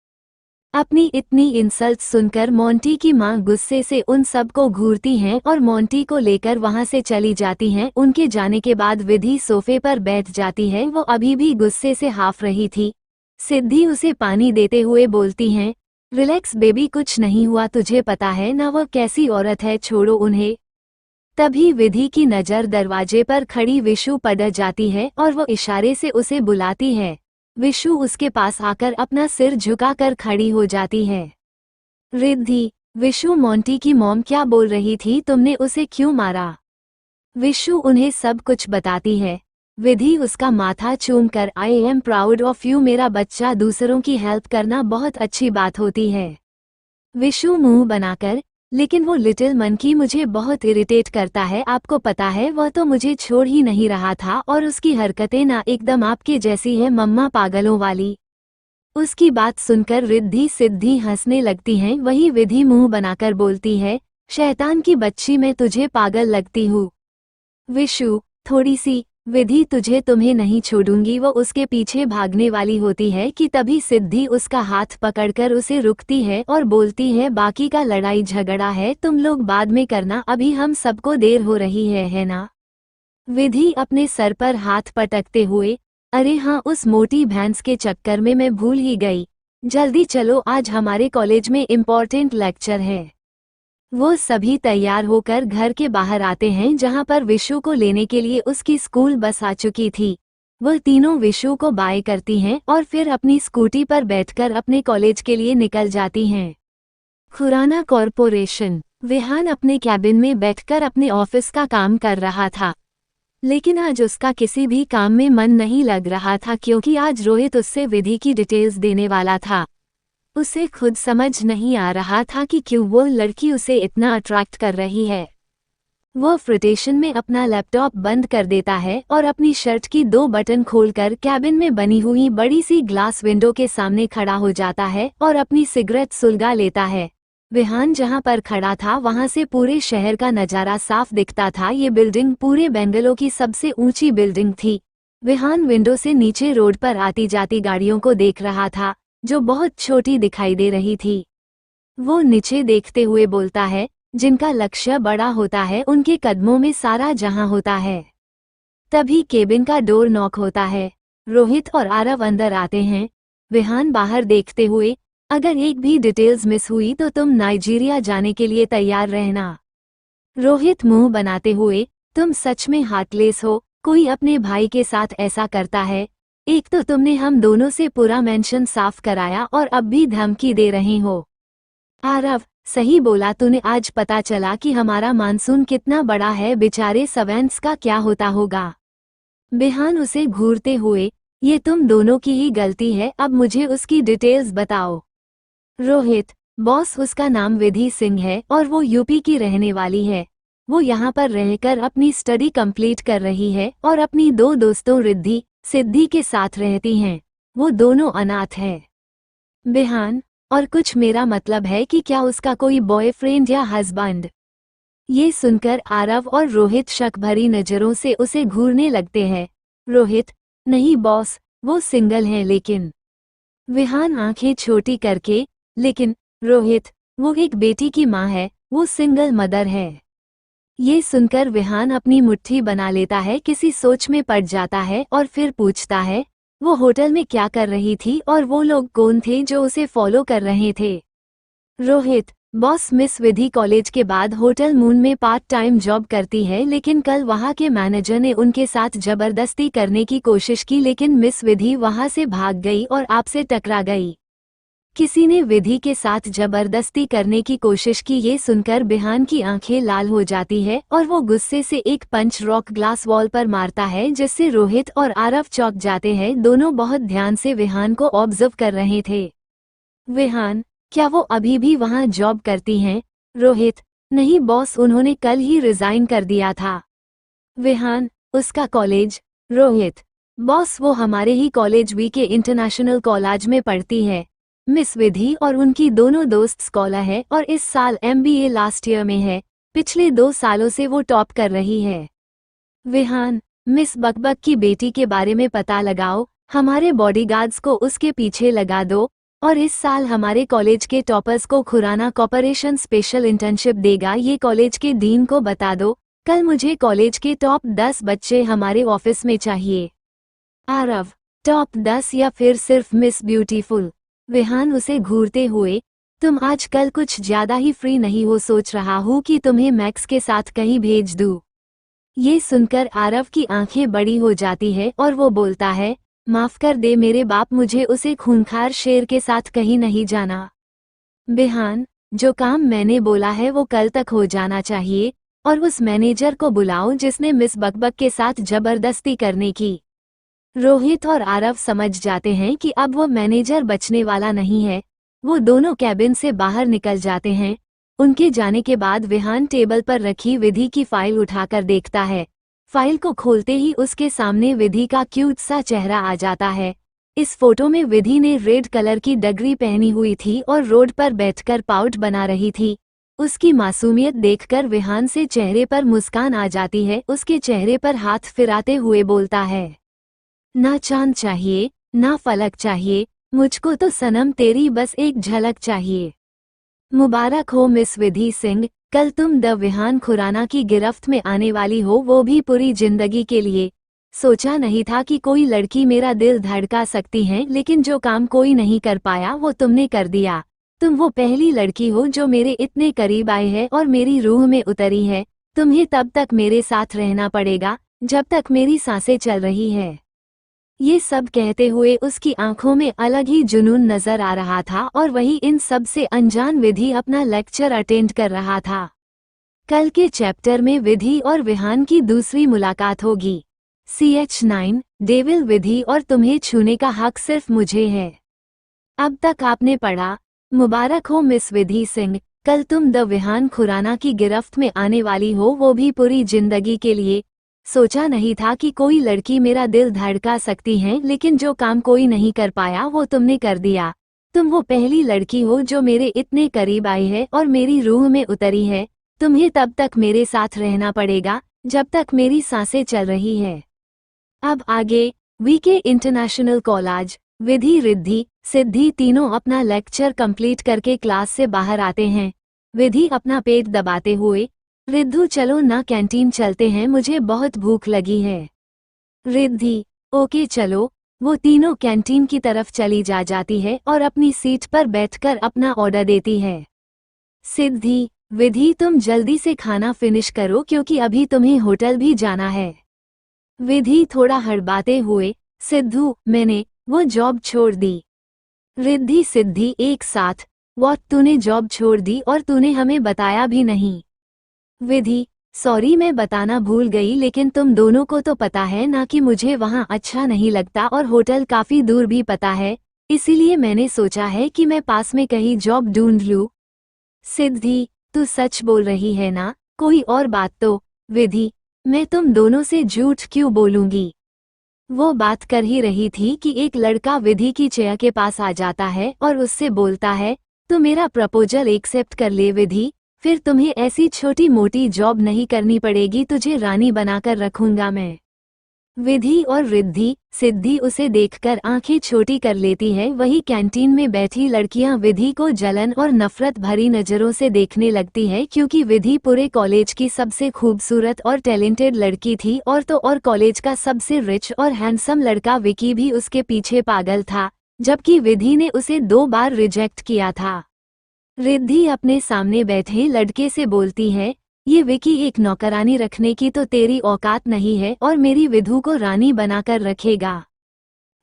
अपनी इतनी इंसल्ट सुनकर मोंटी की मां गुस्से से उन सब को घूरती हैं और मोंटी को लेकर वहां से चली जाती हैं। उनके जाने के बाद विधि सोफे पर बैठ जाती है। वो अभी भी गुस्से से हाफ रही थी। सिद्धि उसे पानी देते हुए बोलती हैं, रिलैक्स बेबी, कुछ नहीं हुआ, तुझे पता है ना वह कैसी औरत है, छोड़ो उन्हें। तभी विधि की नज़र दरवाजे पर खड़ी विशु पड़ जाती है और वो इशारे से उसे बुलाती है। विशु उसके पास आकर अपना सिर झुकाकर खड़ी हो जाती है। रिद्धि, विशु, मोंटी की मॉम क्या बोल रही थी, तुमने उसे क्यों मारा? विशु उन्हें सब कुछ बताती है। विधि उसका माथा चूमकर, I am proud of you मेरा बच्चा, दूसरों की हेल्प करना बहुत अच्छी बात होती है। विशु मुंह बनाकर, लेकिन वो लिटिल मंकी मुझे बहुत इरिटेट करता है, आपको पता है वह तो मुझे छोड़ ही नहीं रहा था और उसकी हरकतें ना एकदम आपके जैसी है, मम्मा पागलों वाली। उसकी बात सुनकर रिद्धि सिद्धि हंसने लगती हैं। वही विधि मुंह बनाकर बोलती है, शैतान की बच्ची, मैं तुझे पागल लगती हूँ? विशु, थोड़ी सी। विधि, तुझे तुम्हें नहीं छोड़ूंगी। वो उसके पीछे भागने वाली होती है कि तभी सिद्धि उसका हाथ पकड़कर उसे रुकती है और बोलती है, बाकी का लड़ाई झगड़ा है तुम लोग बाद में करना, अभी हम सबको देर हो रही है ना? विधि अपने सर पर हाथ पटकते हुए, अरे हाँ, उस मोटी भैंस के चक्कर में मैं भूल ही गई। जल्दी चलो, आज हमारे कॉलेज में इम्पोर्टेंट लेक्चर है। वो सभी तैयार होकर घर के बाहर आते हैं, जहां पर विशु को लेने के लिए उसकी स्कूल बस आ चुकी थी। वह तीनों विशु को बाय करती हैं और फिर अपनी स्कूटी पर बैठकर अपने कॉलेज के लिए निकल जाती हैं। खुराना कॉरपोरेशन। विहान अपने कैबिन में बैठकर अपने ऑफिस का काम कर रहा था, लेकिन आज उसका किसी भी काम में मन नहीं लग रहा था, क्योंकि आज रोहित उससे विधि की डिटेल्स देने वाला था। उसे खुद समझ नहीं आ रहा था कि क्यों वो लड़की उसे इतना अट्रैक्ट कर रही है। वो फ्रस्ट्रेशन में अपना लैपटॉप बंद कर देता है और अपनी शर्ट की 2 बटन खोलकर कैबिन में बनी हुई बड़ी सी ग्लास विंडो के सामने खड़ा हो जाता है और अपनी सिगरेट सुलगा लेता है। विहान जहां पर खड़ा था वहां से पूरे शहर का नज़ारा साफ दिखता था। ये बिल्डिंग पूरे बेंगलोर की सबसे ऊंची बिल्डिंग थी। विहान विंडो से नीचे रोड पर आती जाती गाड़ियों को देख रहा था, जो बहुत छोटी दिखाई दे रही थी। वो नीचे देखते हुए बोलता है, जिनका लक्ष्य बड़ा होता है उनके कदमों में सारा जहां होता है। तभी केबिन का डोर नॉक होता है। रोहित और आरव अंदर आते हैं। विहान बाहर देखते हुए, अगर एक भी डिटेल्स मिस हुई तो तुम नाइजीरिया जाने के लिए तैयार रहना। रोहित मुंह बनाते हुए, तुम सच में हार्टलेस हो, कोई अपने भाई के साथ ऐसा करता है? एक तो तुमने हम दोनों से पूरा मेंशन साफ कराया और अब भी धमकी दे रहे हो। आरव, सही बोला तूने, आज पता चला कि हमारा मानसून कितना बड़ा है, बेचारे सवेंस का क्या होता होगा। विहान उसे घूरते हुए, ये तुम दोनों की ही गलती है, अब मुझे उसकी डिटेल्स बताओ। रोहित, बॉस, उसका नाम विधि सिंह है और वो यूपी की रहने वाली है। वो यहाँ पर रहकर अपनी स्टडी कंप्लीट कर रही है और अपनी 2 दोस्तों रिद्धि सिद्धि के साथ रहती हैं। वो दोनों अनाथ है। विहान, और कुछ मेरा मतलब है कि क्या उसका कोई बॉयफ्रेंड या हस्बैंड? ये सुनकर आरव और रोहित शक भरी नजरों से उसे घूरने लगते हैं। रोहित, नहीं बॉस, वो सिंगल है। लेकिन विहान आंखें छोटी करके, लेकिन रोहित, वो एक बेटी की माँ है, वो सिंगल मदर है। ये सुनकर विहान अपनी मुट्ठी बना लेता है, किसी सोच में पड़ जाता है और फिर पूछता है, वो होटल में क्या कर रही थी और वो लोग कौन थे जो उसे फॉलो कर रहे थे? रोहित, बॉस मिस विधि कॉलेज के बाद होटल मून में पार्ट टाइम जॉब करती है, लेकिन कल वहां के मैनेजर ने उनके साथ जबरदस्ती करने की कोशिश की, लेकिन मिस विधि वहां से भाग गई और आपसे टकरा गई। किसी ने विधि के साथ जबरदस्ती करने की कोशिश की, ये सुनकर बिहान की आंखें लाल हो जाती है और वो गुस्से से एक पंच रॉक ग्लास वॉल पर मारता है, जिससे रोहित और आरव चौंक जाते हैं। दोनों बहुत ध्यान से विहान को ऑब्जर्व कर रहे थे। विहान, क्या वो अभी भी वहाँ जॉब करती हैं? रोहित, नहीं बॉस, उन्होंने कल ही रिजाइन कर दिया था। विहान, उसका कॉलेज? रोहित, बॉस वो हमारे ही कॉलेज वीके इंटरनेशनल कॉलेज में पढ़ती है। मिस विधि और उनकी दोनों दोस्त स्कॉलर है और इस साल MBA लास्ट ईयर में है। पिछले 2 सालों से वो टॉप कर रही है। विहान, मिस बकबक की बेटी के बारे में पता लगाओ, हमारे बॉडीगार्ड्स को उसके पीछे लगा दो और इस साल हमारे कॉलेज के टॉपर्स को खुराना कॉर्पोरेशन स्पेशल इंटर्नशिप देगा, ये कॉलेज के डीन को बता दो। कल मुझे कॉलेज के टॉप 10 बच्चे हमारे ऑफिस में चाहिए। आरव, टॉप 10 या फिर सिर्फ मिस ब्यूटीफुल? विहान उसे घूरते हुए, तुम आजकल कुछ ज्यादा ही फ्री नहीं हो, सोच रहा हूँ कि तुम्हें मैक्स के साथ कहीं भेज दूँ। ये सुनकर आरव की आंखें बड़ी हो जाती है और वो बोलता है, माफ कर दे मेरे बाप, मुझे उसे खूंखार शेर के साथ कहीं नहीं जाना। बिहान, जो काम मैंने बोला है वो कल तक हो जाना चाहिए और उस मैनेजर को बुलाओ जिसने मिस बकबक के साथ जबरदस्ती करने की। रोहित और आरव समझ जाते हैं कि अब वो मैनेजर बचने वाला नहीं है। वो दोनों कैबिन से बाहर निकल जाते हैं। उनके जाने के बाद विहान टेबल पर रखी विधि की फाइल उठाकर देखता है। फाइल को खोलते ही उसके सामने विधि का क्यूट सा चेहरा आ जाता है। इस फोटो में विधि ने रेड कलर की डगरी पहनी हुई थी और रोड पर बैठकर पाउट बना रही थी। उसकी मासूमियत देखकर विहान से चेहरे पर मुस्कान आ जाती है। उसके चेहरे पर हाथ फिराते हुए बोलता है, ना चांद चाहिए ना फलक चाहिए, मुझको तो सनम तेरी बस एक झलक चाहिए। मुबारक हो मिस विधि सिंह, कल तुम द विहान खुराना की गिरफ्त में आने वाली हो, वो भी पूरी जिंदगी के लिए। सोचा नहीं था कि कोई लड़की मेरा दिल धड़का सकती है, लेकिन जो काम कोई नहीं कर पाया वो तुमने कर दिया। तुम वो पहली लड़की हो जो मेरे इतने करीब आई है और मेरी रूह में उतरी है। तुम्हें तब तक मेरे साथ रहना पड़ेगा जब तक मेरी सांसें चल रही है। ये सब कहते हुए उसकी आंखों में अलग ही जुनून नजर आ रहा था और वही इन सब से अनजान विधि अपना लेक्चर अटेंड कर रहा था। कल के चैप्टर में विधि और विहान की दूसरी मुलाकात होगी। CH9, डेविल विधि और तुम्हें छूने का हक सिर्फ मुझे है। अब तक आपने पढ़ा, मुबारक हो मिस विधि सिंह, कल तुम द विहान खुराना की गिरफ्त में आने वाली हो, वो भी पूरी जिंदगी के लिए। सोचा नहीं था कि कोई लड़की मेरा दिल धड़का सकती है, लेकिन जो काम कोई नहीं कर पाया वो तुमने कर दिया। तुम वो पहली लड़की हो जो मेरे इतने करीब आई है और मेरी रूह में उतरी है। तुम्हें तब तक मेरे साथ रहना पड़ेगा जब तक मेरी सांसें चल रही है। अब आगे, वीके इंटरनेशनल कॉलेज। विधि, रिद्धि, सिद्धि तीनों अपना लेक्चर कंप्लीट करके क्लास से बाहर आते हैं। विधि अपना पेट दबाते हुए, रिद्धू चलो ना कैंटीन चलते हैं, मुझे बहुत भूख लगी है। रिद्धि, ओके चलो। वो तीनों कैंटीन की तरफ चली जाती है और अपनी सीट पर बैठकर अपना ऑर्डर देती है। सिद्धि, विधि तुम जल्दी से खाना फिनिश करो क्योंकि अभी तुम्हें होटल भी जाना है। विधि थोड़ा हड़बाते हुए, सिद्धू मैंने वो जॉब छोड़ दी। रिद्धि सिद्धि एक साथ, व्हाट, तूने जॉब छोड़ दी और तूने हमें बताया भी नहीं। विधि, सॉरी मैं बताना भूल गई, लेकिन तुम दोनों को तो पता है ना कि मुझे वहाँ अच्छा नहीं लगता और होटल काफी दूर भी पता है, इसीलिए मैंने सोचा है कि मैं पास में कहीं जॉब ढूंढ लूँ। सिद्धि, तू सच बोल रही है ना, कोई और बात तो? विधि, मैं तुम दोनों से झूठ क्यों बोलूंगी। वो बात कर ही रही थी कि एक लड़का विधि की चेयर के पास आ जाता है और उससे बोलता है, तो मेरा प्रपोजल एक्सेप्ट कर ले विधि, फिर तुम्हें ऐसी छोटी मोटी जॉब नहीं करनी पड़ेगी, तुझे रानी बनाकर रखूंगा मैं। विधि और रिद्धि सिद्धि उसे देखकर आंखें छोटी कर लेती है। वही कैंटीन में बैठी लड़कियां विधि को जलन और नफरत भरी नजरों से देखने लगती है, क्योंकि विधि पूरे कॉलेज की सबसे खूबसूरत और टैलेंटेड लड़की थी और तो और कॉलेज का सबसे रिच और हैंडसम लड़का विकी भी उसके पीछे पागल था, जबकि विधि ने उसे 2 बार रिजेक्ट किया था। रिद्धि अपने सामने बैठे लड़के से बोलती है, ये विकी एक नौकरानी रखने की तो तेरी औकात नहीं है और मेरी विधु को रानी बनाकर रखेगा।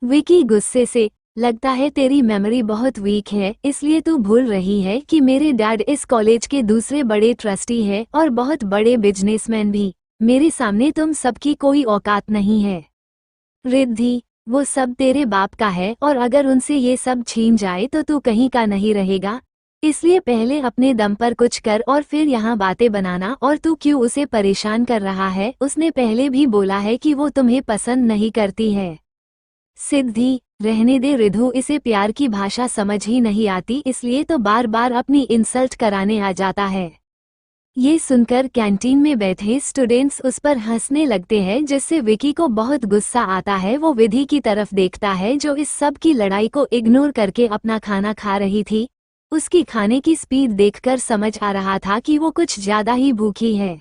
विकी गुस्से से, लगता है तेरी मेमोरी बहुत वीक है, इसलिए तू भूल रही है कि मेरे डैड इस कॉलेज के दूसरे बड़े ट्रस्टी है और बहुत बड़े बिजनेसमैन भी। मेरे सामने तुम सबकी कोई औकात नहीं है। रिद्धि, वो सब तेरे बाप का है और अगर उनसे ये सब छीन जाए तो तू कहीं का नहीं रहेगा। इसलिए पहले अपने दम पर कुछ कर और फिर यहाँ बातें बनाना। और तू क्यों उसे परेशान कर रहा है? उसने पहले भी बोला है कि वो तुम्हें पसंद नहीं करती है। सिद्धि, रहने दे रिधु, इसे प्यार की भाषा समझ ही नहीं आती, इसलिए तो बार बार अपनी इंसल्ट कराने आ जाता है। ये सुनकर कैंटीन में बैठे स्टूडेंट्स उस पर हंसने लगते हैं, जिससे विकी को बहुत गुस्सा आता है। वो विधि की तरफ देखता है जो इस सब की लड़ाई को इग्नोर करके अपना खाना खा रही थी। उसकी खाने की स्पीड देखकर समझ आ रहा था कि वो कुछ ज्यादा ही भूखी है।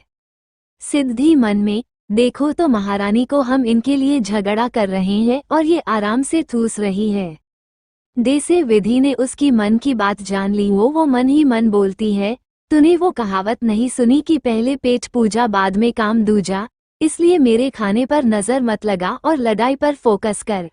सिद्धि मन में, देखो तो महारानी को हम इनके लिए झगड़ा कर रहे हैं और ये आराम से ठूस रही है। जैसे विधि ने उसकी मन की बात जान ली हो, वो मन ही मन बोलती है, तूने वो कहावत नहीं सुनी कि पहले पेट पूजा बाद में काम दूजा? इसलिए मेरे खाने पर नजर मत लगा और लड़ाई पर फोकस कर।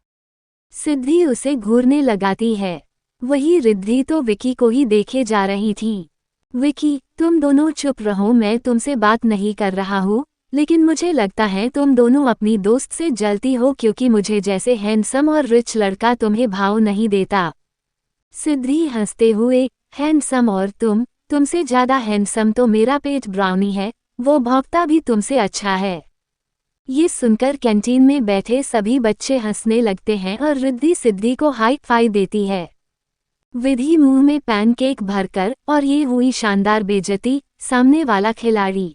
सिद्धि उसे घूरने लगाती है। वही रिद्धि तो विकी को ही देखे जा रही थी। विकी, तुम दोनों चुप रहो, मैं तुमसे बात नहीं कर रहा हूँ, लेकिन मुझे लगता है तुम दोनों अपनी दोस्त से जलती हो क्योंकि मुझे जैसे हैंडसम और रिच लड़का तुम्हें भाव नहीं देता। सिद्धि हंसते हुए, हैंडसम और तुमसे ज्यादा हैंडसम तो मेरा पेट ब्राउनी है, वो भौंकता भी तुमसे अच्छा है। ये सुनकर कैंटीन में बैठे सभी बच्चे हंसने लगते हैं और रिद्धि सिद्धि को हाई फाई देती है। विधि मुंह में पैनकेक भरकर, और ये हुई शानदार बेइज्जती। सामने वाला खिलाड़ी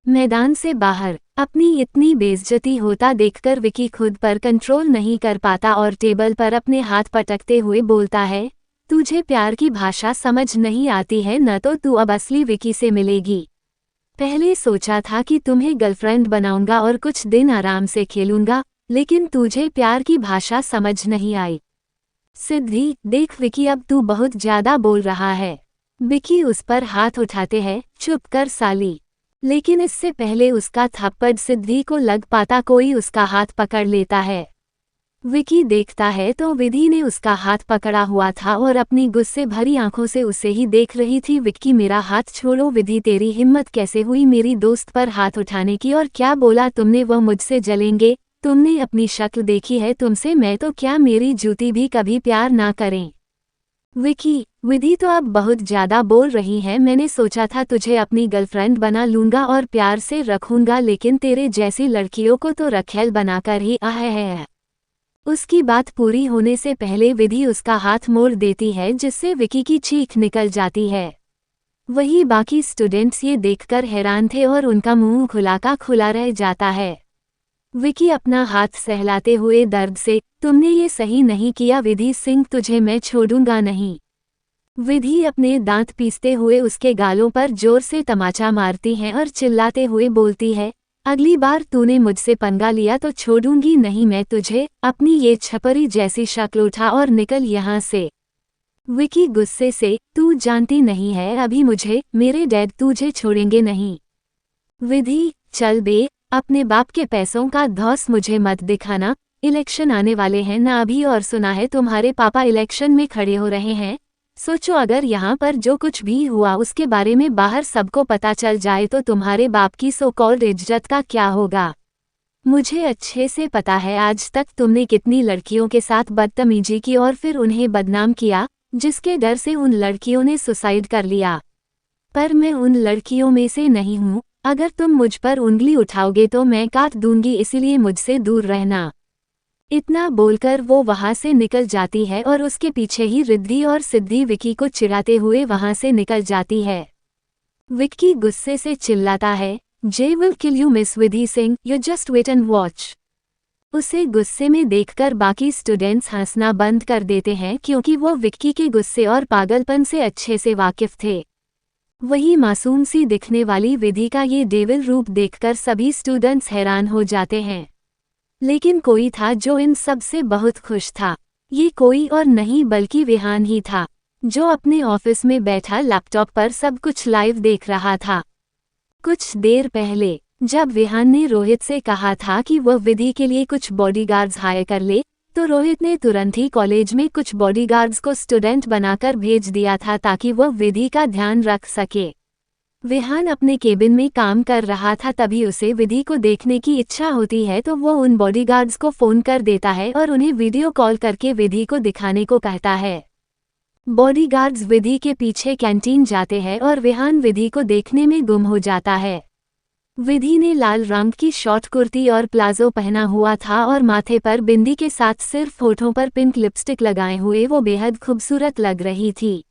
मैदान से बाहर। अपनी इतनी बेइज्जती होता देखकर विकी खुद पर कंट्रोल नहीं कर पाता और टेबल पर अपने हाथ पटकते हुए बोलता है, तुझे प्यार की भाषा समझ नहीं आती है न, तो तू अब असली विकी से मिलेगी। पहले सोचा था कि तुम्हें गर्लफ्रेंड बनाऊंगा और कुछ दिन आराम से खेलूंगा, लेकिन तुझे प्यार की भाषा समझ नहीं आई। सिद्धि, देख विकी, अब तू बहुत ज्यादा बोल रहा है। विकी उस पर हाथ उठाते हैं, चुप कर साली। लेकिन इससे पहले उसका थप्पड़ सिद्धि को लग पाता कोई उसका हाथ पकड़ लेता है। विकी देखता है तो विधि ने उसका हाथ पकड़ा हुआ था और अपनी गुस्से भरी आंखों से उसे ही देख रही थी। विक्की, मेरा हाथ छोड़ो। विधि, तेरी हिम्मत कैसे हुई मेरी दोस्त पर हाथ उठाने की? और क्या बोला तुमने? वो मुझसे जलेंगे? तुमने अपनी शक्ल देखी है तुमसे? मैं तो क्या, मेरी जूती भी कभी प्यार ना करें। विकी, विधि तो अब बहुत ज्यादा बोल रही है। मैंने सोचा था तुझे अपनी गर्लफ्रेंड बना लूंगा और प्यार से रखूंगा, लेकिन तेरे जैसी लड़कियों को तो रखेल बनाकर ही है। उसकी बात पूरी होने से पहले विधि उसका हाथ मोड़ देती है, जिससे विकी की चीख निकल जाती है। वही बाकी स्टूडेंट्स ये देखकर हैरान थे और उनका मुंह खुला का खुला रह जाता है। विकी अपना हाथ सहलाते हुए दर्द से, तुमने ये सही नहीं किया विधि सिंह, तुझे मैं छोड़ूंगा नहीं। विधि अपने दांत पीसते हुए उसके गालों पर जोर से तमाचा मारती है और चिल्लाते हुए बोलती है, अगली बार तूने मुझसे पंगा लिया तो छोड़ूंगी नहीं मैं तुझे। अपनी ये छपरी जैसी शक्ल उठा और निकल यहाँ से। विकी गुस्से से, तू जानती नहीं है अभी मुझे, मेरे डैड तुझे छोड़ेंगे नहीं। विधि, चल बे, अपने बाप के पैसों का धौस मुझे मत दिखाना। इलेक्शन आने वाले हैं ना अभी, और सुना है तुम्हारे पापा इलेक्शन में खड़े हो रहे हैं। सोचो अगर यहाँ पर जो कुछ भी हुआ उसके बारे में बाहर सबको पता चल जाए तो तुम्हारे बाप की सो कॉल्ड इज्जत का क्या होगा। मुझे अच्छे से पता है आज तक तुमने कितनी लड़कियों के साथ बदतमीजी की और फिर उन्हें बदनाम किया, जिसके डर से उन लड़कियों ने सुसाइड कर लिया। पर मैं उन लड़कियों में से नहीं हूँ। अगर तुम मुझ पर उंगली उठाओगे तो मैं काट दूंगी, इसीलिए मुझसे दूर रहना। इतना बोलकर वो वहां से निकल जाती है और उसके पीछे ही रिद्धि और सिद्धि विकी को चिढ़ाते हुए वहां से निकल जाती है। विक्की गुस्से से चिल्लाता है, जे will kill you miss Vidhi Singh, you just wait and watch. उसे गुस्से में देखकर बाकी स्टूडेंट्स हंसना बंद कर देते हैं, क्योंकि वो विक्की के गुस्से और पागलपन से अच्छे से वाकिफ थे। वही मासूम सी दिखने वाली विधि का ये डेविल रूप देखकर सभी स्टूडेंट्स हैरान हो जाते हैं। लेकिन कोई था जो इन सब से बहुत खुश था। ये कोई और नहीं बल्कि विहान ही था। जो अपने ऑफिस में बैठा लैपटॉप पर सब कुछ लाइव देख रहा था। कुछ देर पहले जब विहान ने रोहित से कहा था कि वह विधि के लिए कुछ बॉडीगार्ड्स हायर कर ले, तो रोहित ने तुरंत ही कॉलेज में कुछ बॉडीगार्ड्स को स्टूडेंट बनाकर भेज दिया था ताकि वह विधि का ध्यान रख सके। विहान अपने केबिन में काम कर रहा था, तभी उसे विधि को देखने की इच्छा होती है तो वो उन बॉडीगार्ड्स को फोन कर देता है और उन्हें वीडियो कॉल करके विधि को दिखाने को कहता है। बॉडीगार्ड्स विधि के पीछे कैंटीन जाते हैं और विहान विधि को देखने में गुम हो जाता है। विधि ने लाल रंग की शॉर्ट कुर्ती और प्लाजो पहना हुआ था और माथे पर बिंदी के साथ सिर्फ होठों पर पिंक लिपस्टिक लगाए हुए वो बेहद खूबसूरत लग रही थी।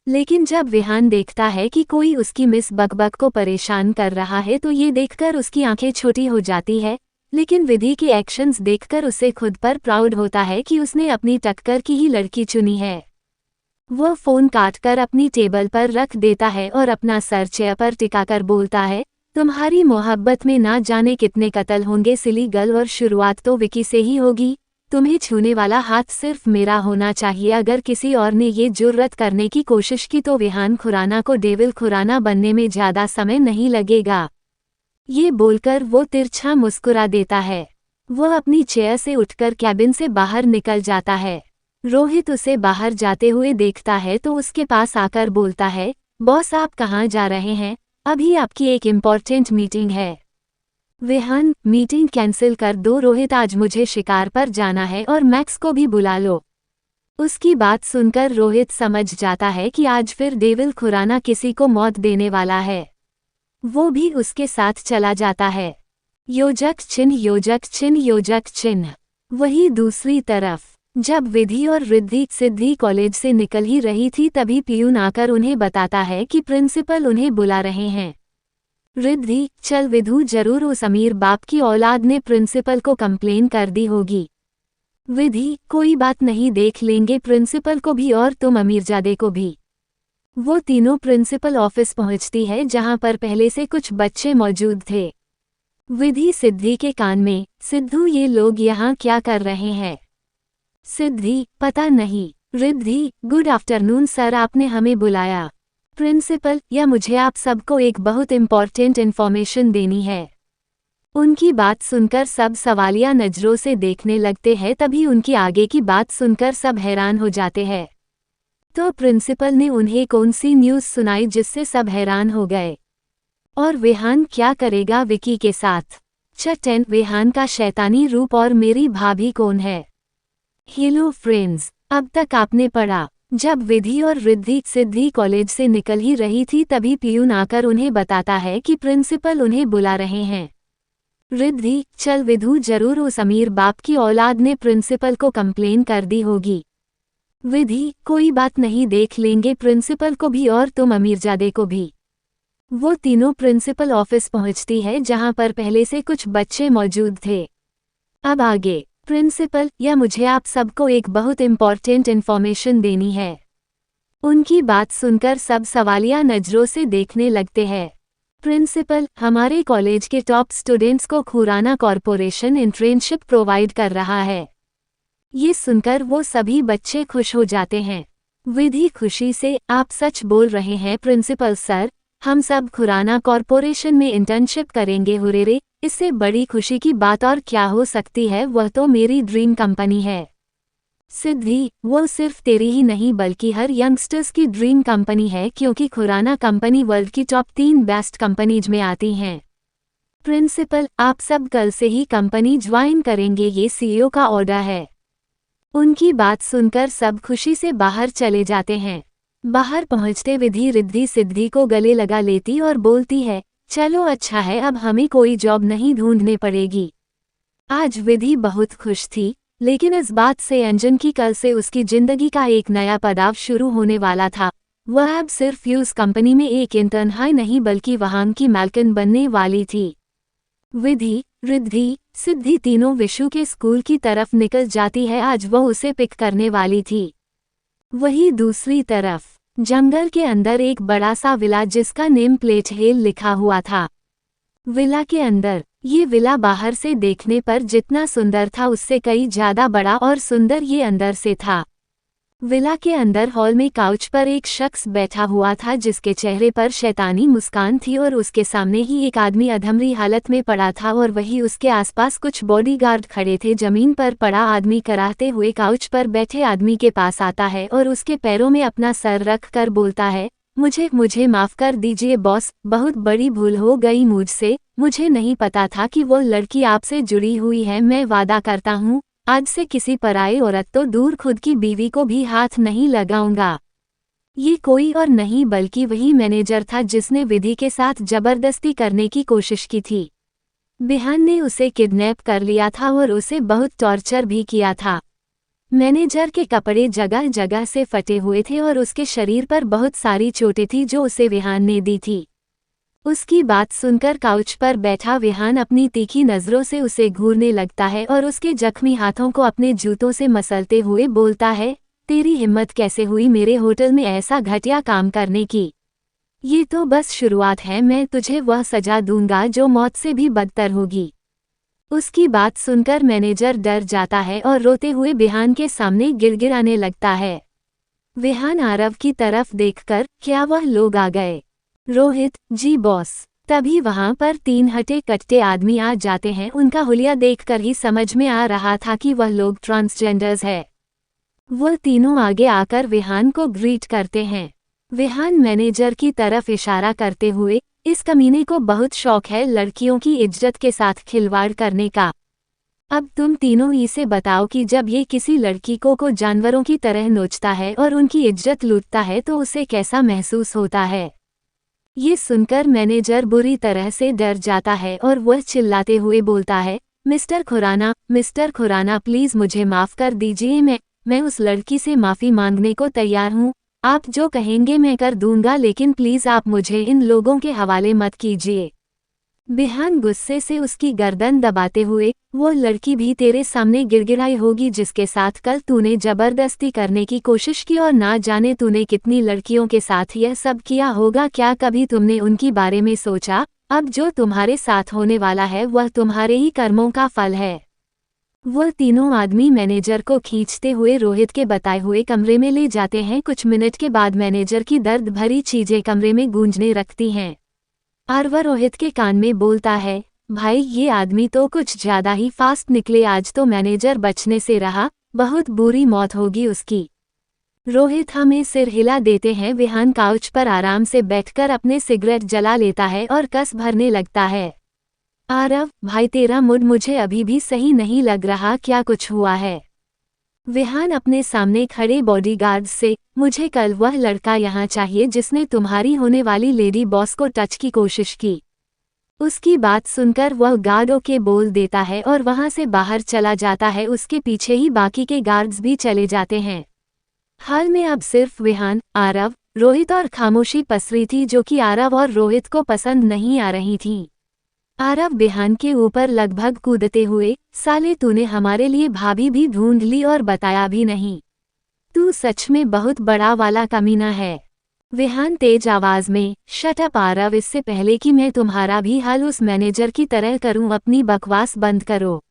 लेकिन जब विहान देखता है कि कोई उसकी मिस बकबक को परेशान कर रहा है तो ये देखकर उसकी आंखें छोटी हो जाती है, लेकिन विधि के एक्शंस देखकर उसे खुद पर प्राउड होता है कि उसने अपनी टक्कर की ही लड़की चुनी है। वह फोन काटकर अपनी टेबल पर रख देता है और अपना सर चेयर पर टिकाकर बोलता है, तुम्हारी मोहब्बत में ना जाने कितने कत्ल होंगे सिली गर्ल, और शुरुआत तो विकी से ही होगी। तुम्हें छूने वाला हाथ सिर्फ मेरा होना चाहिए। अगर किसी और ने ये जुर्रत करने की कोशिश की तो विहान खुराना को डेविल खुराना बनने में ज्यादा समय नहीं लगेगा। ये बोलकर वो तिरछा मुस्कुरा देता है। वह अपनी चेयर से उठकर कैबिन से बाहर निकल जाता है। रोहित उसे बाहर जाते हुए देखता है तो उसके पास आकर बोलता है, बॉस आप कहाँ जा रहे हैं? अभी आपकी एक इम्पोर्टेंट मीटिंग है। विहान, मीटिंग कैंसिल कर दो रोहित, आज मुझे शिकार पर जाना है और मैक्स को भी बुला लो। उसकी बात सुनकर रोहित समझ जाता है कि आज फिर डेविल खुराना किसी को मौत देने वाला है। वो भी उसके साथ चला जाता है। योजक चिन्ह योजक चिन्ह योजक चिन्ह। वही दूसरी तरफ जब विधि और रिद्धि सिद्धि कॉलेज से निकल ही रही थी तभी पियून आकर उन्हें बताता है कि प्रिंसिपल उन्हें बुला रहे हैं। रिद्धि, चल विधु, जरूर उस अमीर बाप की औलाद ने प्रिंसिपल को कंप्लेन कर दी होगी। विधि, कोई बात नहीं, देख लेंगे प्रिंसिपल को भी और तुम अमीरजादे को भी। वो तीनों प्रिंसिपल ऑफिस पहुंचती है जहां पर पहले से कुछ बच्चे मौजूद थे। विधि सिद्धि के कान में, सिद्धू ये लोग यहाँ क्या कर रहे हैं? सिद्धि, पता नहीं। रिद्धि, गुड आफ्टरनून सर, आपने हमें बुलाया। प्रिंसिपल, या मुझे आप सबको एक बहुत इम्पॉर्टेंट इन्फॉर्मेशन देनी है। उनकी बात सुनकर सब सवालिया नजरों से देखने लगते हैं, तभी उनकी आगे की बात सुनकर सब हैरान हो जाते हैं। तो प्रिंसिपल ने उन्हें कौन सी न्यूज़ सुनाई जिससे सब हैरान हो गए? और विहान क्या करेगा विकी के साथ? चटन, विहान का शैतानी रूप और मेरी भाभी कौन है? हेलो फ्रेंड्स, अब तक आपने पढ़ा। जब विधि और रिद्धि सिद्धि कॉलेज से निकल ही रही थी तभी पियून आकर उन्हें बताता है कि प्रिंसिपल उन्हें बुला रहे हैं। रिद्धि, चल विधु, जरूर उस अमीर बाप की औलाद ने प्रिंसिपल को कंप्लेन कर दी होगी। विधि, कोई बात नहीं, देख लेंगे प्रिंसिपल को भी और तुम अमीरजादे को भी। वो तीनों प्रिंसिपल ऑफिस पहुंचती है जहां पर पहले से कुछ बच्चे मौजूद थे। अब आगे, प्रिंसिपल, या मुझे आप सबको एक बहुत इम्पॉर्टेंट इन्फॉर्मेशन देनी है। उनकी बात सुनकर सब सवालिया नजरों से देखने लगते हैं। प्रिंसिपल, हमारे कॉलेज के टॉप स्टूडेंट्स को खुराना कॉरपोरेशन इंटर्नशिप प्रोवाइड कर रहा है। ये सुनकर वो सभी बच्चे खुश हो जाते हैं। विधि खुशी से, आप सच बोल रहे हैं प्रिंसिपल सर, हम सब खुराना कॉरपोरेशन में इंटर्नशिप करेंगे। हुरेरे, इससे बड़ी खुशी की बात और क्या हो सकती है? वह तो मेरी ड्रीम कंपनी है। सिद्धि, वो सिर्फ तेरी ही नहीं बल्कि हर यंगस्टर्स की ड्रीम कंपनी है, क्योंकि खुराना कंपनी वर्ल्ड की टॉप 3 बेस्ट कंपनीज में आती हैं। प्रिंसिपल, आप सब कल से ही कंपनी ज्वाइन करेंगे, ये सीईओ का ऑर्डर है। उनकी बात सुनकर सब खुशी से बाहर चले जाते हैं। बाहर पहुंचते विधि रिद्धि सिद्धि को गले लगा लेती और बोलती है, चलो अच्छा है, अब हमें कोई जॉब नहीं ढूंढने पड़ेगी। आज विधि बहुत खुश थी, लेकिन इस बात से अंजन की कल से उसकी जिंदगी का एक नया पड़ाव शुरू होने वाला था। वह अब सिर्फ यूज कंपनी में एक इंटर्न ही नहीं बल्कि वहां की मालकिन बनने वाली थी। विधि, रिद्धि, सिद्धि तीनों विशु के स्कूल की तरफ निकल जाती है। आज वह उसे पिक करने वाली थी। वही दूसरी तरफ जंगल के अंदर एक बड़ा सा विला जिसका नेम प्लेट हेल लिखा हुआ था। विला के अंदर, ये विला बाहर से देखने पर जितना सुंदर था उससे कई ज्यादा बड़ा और सुंदर ये अंदर से था। विला के अंदर हॉल में काउच पर एक शख्स बैठा हुआ था जिसके चेहरे पर शैतानी मुस्कान थी और उसके सामने ही एक आदमी अधमरी हालत में पड़ा था और वही उसके आसपास कुछ बॉडीगार्ड खड़े थे। जमीन पर पड़ा आदमी कराहते हुए काउच पर बैठे आदमी के पास आता है और उसके पैरों में अपना सर रख कर बोलता है, मुझे माफ कर दीजिए बॉस, बहुत बड़ी भूल हो गई मुझसे, मुझे नहीं पता था कि वो लड़की आपसे जुड़ी हुई है। मैं वादा करता हूँ आज से किसी पराई औरत तो दूर खुद की बीवी को भी हाथ नहीं लगाऊंगा। ये कोई और नहीं बल्कि वही मैनेजर था जिसने विधि के साथ जबरदस्ती करने की कोशिश की थी। बिहान ने उसे किडनैप कर लिया था और उसे बहुत टॉर्चर भी किया था। मैनेजर के कपड़े जगह जगह से फटे हुए थे और उसके शरीर पर बहुत सारी चोटें थी जो उसे विहान ने दी थी। उसकी बात सुनकर काउच पर बैठा विहान अपनी तीखी नज़रों से उसे घूरने लगता है और उसके जख्मी हाथों को अपने जूतों से मसलते हुए बोलता है, तेरी हिम्मत कैसे हुई मेरे होटल में ऐसा घटिया काम करने की? ये तो बस शुरुआत है, मैं तुझे वह सजा दूंगा जो मौत से भी बदतर होगी। उसकी बात सुनकर मैनेजर डर जाता है और रोते हुए विहान के सामने गिड़गिड़ाने लगता है। विहान आरव की तरफ देखकर, क्या वह लोग आ गए? रोहित, जी बॉस। तभी वहां पर 3 हटे कट्टे आदमी आ जाते हैं। उनका हुलिया देखकर ही समझ में आ रहा था कि वह लोग ट्रांसजेंडर्स है। वह तीनों आगे आकर विहान को ग्रीट करते हैं। विहान मैनेजर की तरफ इशारा करते हुए, इस कमीने को बहुत शौक है लड़कियों की इज्जत के साथ खिलवाड़ करने का। अब तुम तीनों इसे बताओ कि जब ये किसी लड़की को जानवरों की तरह नोचता है और उनकी इज्जत लूटता है तो उसे कैसा महसूस होता है? ये सुनकर मैनेजर बुरी तरह से डर जाता है और वह चिल्लाते हुए बोलता है, मिस्टर खुराना प्लीज मुझे माफ कर दीजिए, मैं उस लड़की से माफी मांगने को तैयार हूँ। आप जो कहेंगे मैं कर दूंगा, लेकिन प्लीज आप मुझे इन लोगों के हवाले मत कीजिए। बिहान गुस्से से उसकी गर्दन दबाते हुए, वो लड़की भी तेरे सामने गिड़गिड़ाई होगी जिसके साथ कल तूने जबरदस्ती करने की कोशिश की और ना जाने तूने कितनी लड़कियों के साथ यह सब किया होगा। क्या कभी तुमने उनकी बारे में सोचा? अब जो तुम्हारे साथ होने वाला है वह तुम्हारे ही कर्मों का फल है। वह तीनों आदमी मैनेजर को खींचते हुए रोहित के बताए हुए कमरे में ले जाते हैं। कुछ मिनट के बाद मैनेजर की दर्द भरी चीजें कमरे में गूंजने लगती हैं। आरव रोहित के कान में बोलता है, भाई ये आदमी तो कुछ ज्यादा ही फास्ट निकले, आज तो मैनेजर बचने से रहा, बहुत बुरी मौत होगी उसकी। रोहित हमें सिर हिला देते हैं। विहान काउच पर आराम से बैठकर अपने सिगरेट जला लेता है और कस भरने लगता है। आरव भाई तेरा मूड मुझे अभी भी सही नहीं लग रहा, क्या कुछ हुआ है? विहान अपने सामने खड़े बॉडीगार्ड्स से, मुझे कल वह लड़का यहाँ चाहिए जिसने तुम्हारी होने वाली लेडी बॉस को टच की कोशिश की। उसकी बात सुनकर वह गार्ड ओके बोल देता है और वहां से बाहर चला जाता है। उसके पीछे ही बाकी के गार्ड्स भी चले जाते हैं। हाल में अब सिर्फ विहान, आरव, रोहित और खामोशी पसरी थी जो कि आरव और रोहित को पसंद नहीं आ रही थी। आरव बिहान के ऊपर लगभग कूदते हुए, साले तूने हमारे लिए भाभी भी ढूंढ ली और बताया भी नहीं। तू सच में बहुत बड़ा वाला कमीना है। विहान तेज आवाज में, शट अप आरव, इससे पहले कि मैं तुम्हारा भी हाल उस मैनेजर की तरह करूं अपनी बकवास बंद करो।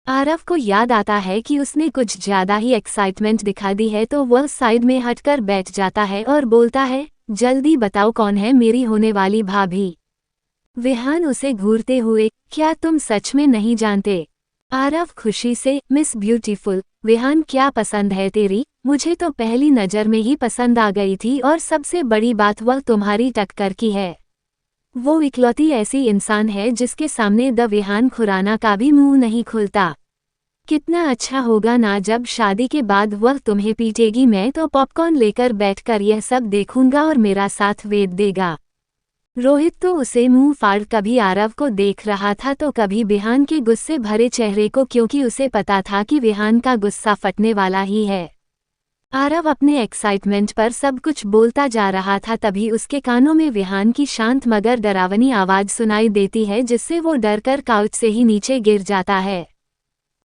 आरव को याद आता है कि उसने कुछ ज्यादा ही एक्साइटमेंट दिखा दी है तो वह साइड में हटकर बैठ जाता है और बोलता है, जल्दी बताओ कौन है मेरी होने वाली भाभी? विहान उसे घूरते हुए, क्या तुम सच में नहीं जानते? आरव खुशी से, मिस ब्यूटीफुल, विहान क्या पसंद है तेरी? मुझे तो पहली नज़र में ही पसंद आ गई थी और सबसे बड़ी बात वह तुम्हारी टक्कर की है। वो इकलौती ऐसी इंसान है जिसके सामने द विहान खुराना का भी मुंह नहीं खुलता। कितना अच्छा होगा ना जब शादी के बाद वह तुम्हें पीटेगी, मैं तो पॉपकॉर्न लेकर बैठकर यह सब देखूंगा और मेरा साथ वेद देगा। रोहित तो उसे मुंह फाड़ कभी आरव को देख रहा था तो कभी विहान के गुस्से भरे चेहरे को, क्योंकि उसे पता था कि विहान का गुस्सा फटने वाला ही है। आरव अपने एक्साइटमेंट पर सब कुछ बोलता जा रहा था, तभी उसके कानों में विहान की शांत मगर डरावनी आवाज सुनाई देती है जिससे वो डरकर काउच से ही नीचे गिर जाता है।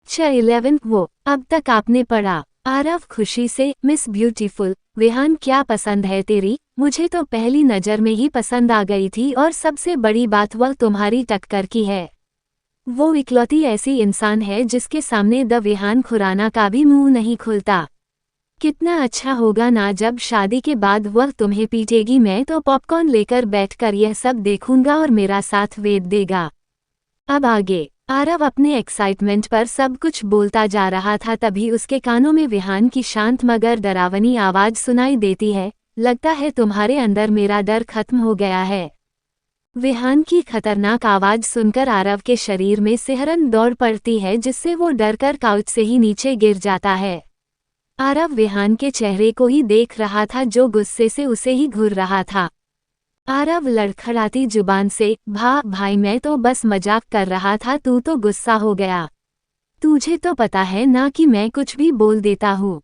11 वो अब तक आपने पढ़ा। आरव खुशी से, मिस ब्यूटीफुल, विहान क्या पसंद है तेरी? मुझे तो पहली नज़र में ही पसंद आ गई थी और सबसे बड़ी बात वह तुम्हारी टक्कर की है। वो इकलौती ऐसी इंसान है जिसके सामने द विहान खुराना का भी मुंह नहीं खुलता। कितना अच्छा होगा ना जब शादी के बाद वह तुम्हें पीटेगी, मैं तो पॉपकॉर्न लेकर बैठकर यह सब देखूंगा और मेरा साथ वेद देगा। अब आगे। आरव अपने एक्साइटमेंट पर सब कुछ बोलता जा रहा था, तभी उसके कानों में विहान की शांत मगर डरावनी आवाज सुनाई देती है, लगता है तुम्हारे अंदर मेरा डर खत्म हो गया है। विहान की खतरनाक आवाज सुनकर आरव के शरीर में सिहरन दौड़ पड़ती है, जिससे वो डरकर काउच से ही नीचे गिर जाता है। आरव विहान के चेहरे को ही देख रहा था जो गुस्से से उसे ही घूर रहा था। आरव लड़खड़ाती जुबान से, भाई मैं तो बस मजाक कर रहा था, तू तो गुस्सा हो गया। तुझे तो पता है ना कि मैं कुछ भी बोल देता हूँ।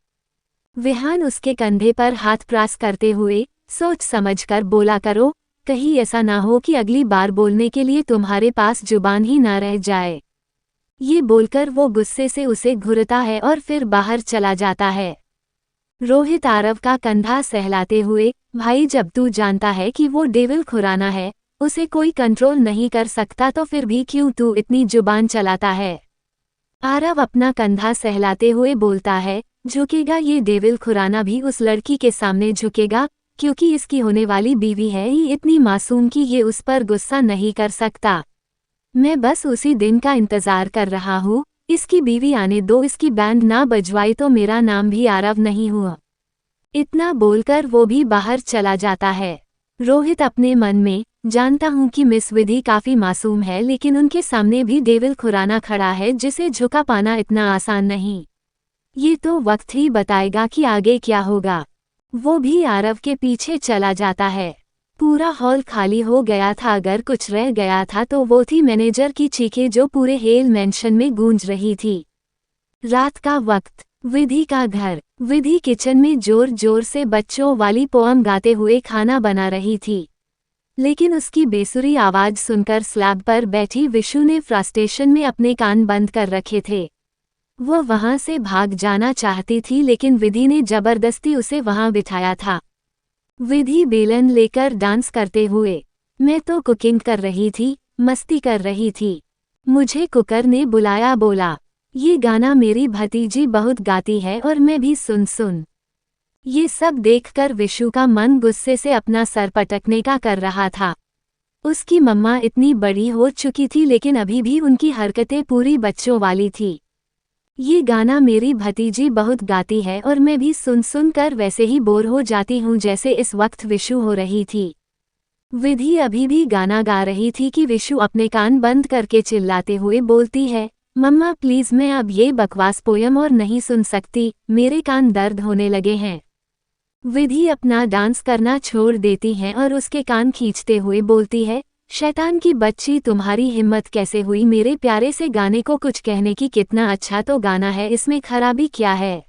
विहान उसके कंधे पर हाथ प्रेस करते हुए सोच समझकर बोला करो, कहीं ऐसा ना हो कि अगली बार बोलने के लिए तुम्हारे पास जुबान ही ना रह जाए। ये बोलकर वो गुस्से से उसे घूरता है और फिर बाहर चला जाता है। रोहित आरव का कंधा सहलाते हुए, भाई जब तू जानता है कि वो डेविल खुराना है, उसे कोई कंट्रोल नहीं कर सकता, तो फिर भी क्यों तू इतनी जुबान चलाता है। आरव अपना कंधा सहलाते हुए बोलता है, झुकेगा ये डेविल खुराना भी उस लड़की के सामने झुकेगा, क्योंकि इसकी होने वाली बीवी है ही इतनी मासूम कि ये उस पर गुस्सा नहीं कर सकता। मैं बस उसी दिन का इंतजार कर रहा हूँ, इसकी बीवी आने दो, इसकी बैंड ना बजवाई तो मेरा नाम भी आरव नहीं हुआ। इतना बोलकर वो भी बाहर चला जाता है। रोहित अपने मन में, जानता हूँ कि मिस विधि काफी मासूम है, लेकिन उनके सामने भी डेविल खुराना खड़ा है जिसे झुका पाना इतना आसान नहीं। ये तो वक्त ही बताएगा कि आगे क्या होगा। वो भी आरव के पीछे चला जाता है। पूरा हॉल खाली हो गया था, अगर कुछ रह गया था तो वो थी मैनेजर की चीखें जो पूरे हेल मेंशन में गूंज रही थी। रात का वक्त। विधि का घर। विधि किचन में जोर जोर से बच्चों वाली पोएम गाते हुए खाना बना रही थी, लेकिन उसकी बेसुरी आवाज सुनकर स्लैब पर बैठी विशु ने फ्रस्ट्रेशन में अपने कान बंद कर रखे थे। वह वहां से भाग जाना चाहती थी, लेकिन विधि ने जबरदस्ती उसे वहां बिठाया था। विधि बेलन लेकर डांस करते हुए, मैं तो कुकिंग कर रही थी, मस्ती कर रही थी। मुझे कुकर ने बुलाया, बोला ये गाना मेरी भतीजी बहुत गाती है और मैं भी सुन। ये सब देखकर विशु का मन गुस्से से अपना सर पटकने का कर रहा था। उसकी मम्मा इतनी बड़ी हो चुकी थी, लेकिन अभी भी उनकी हरकतें पूरी बच्चों वाली थी। ये गाना मेरी भतीजी बहुत गाती है और मैं भी सुन कर वैसे ही बोर हो जाती हूँ जैसे इस वक्त विशु हो रही थी। विधि अभी भी गाना गा रही थी कि विशु अपने कान बंद करके चिल्लाते हुए बोलती है, मम्मा प्लीज मैं अब ये बकवास पोयम और नहीं सुन सकती, मेरे कान दर्द होने लगे हैं। विधि अपना डांस करना छोड़ देती है और उसके कान खींचते हुए बोलती है, शैतान की बच्ची तुम्हारी हिम्मत कैसे हुई मेरे प्यारे से गाने को कुछ कहने की, कितना अच्छा तो गाना है, इसमें खराबी क्या है।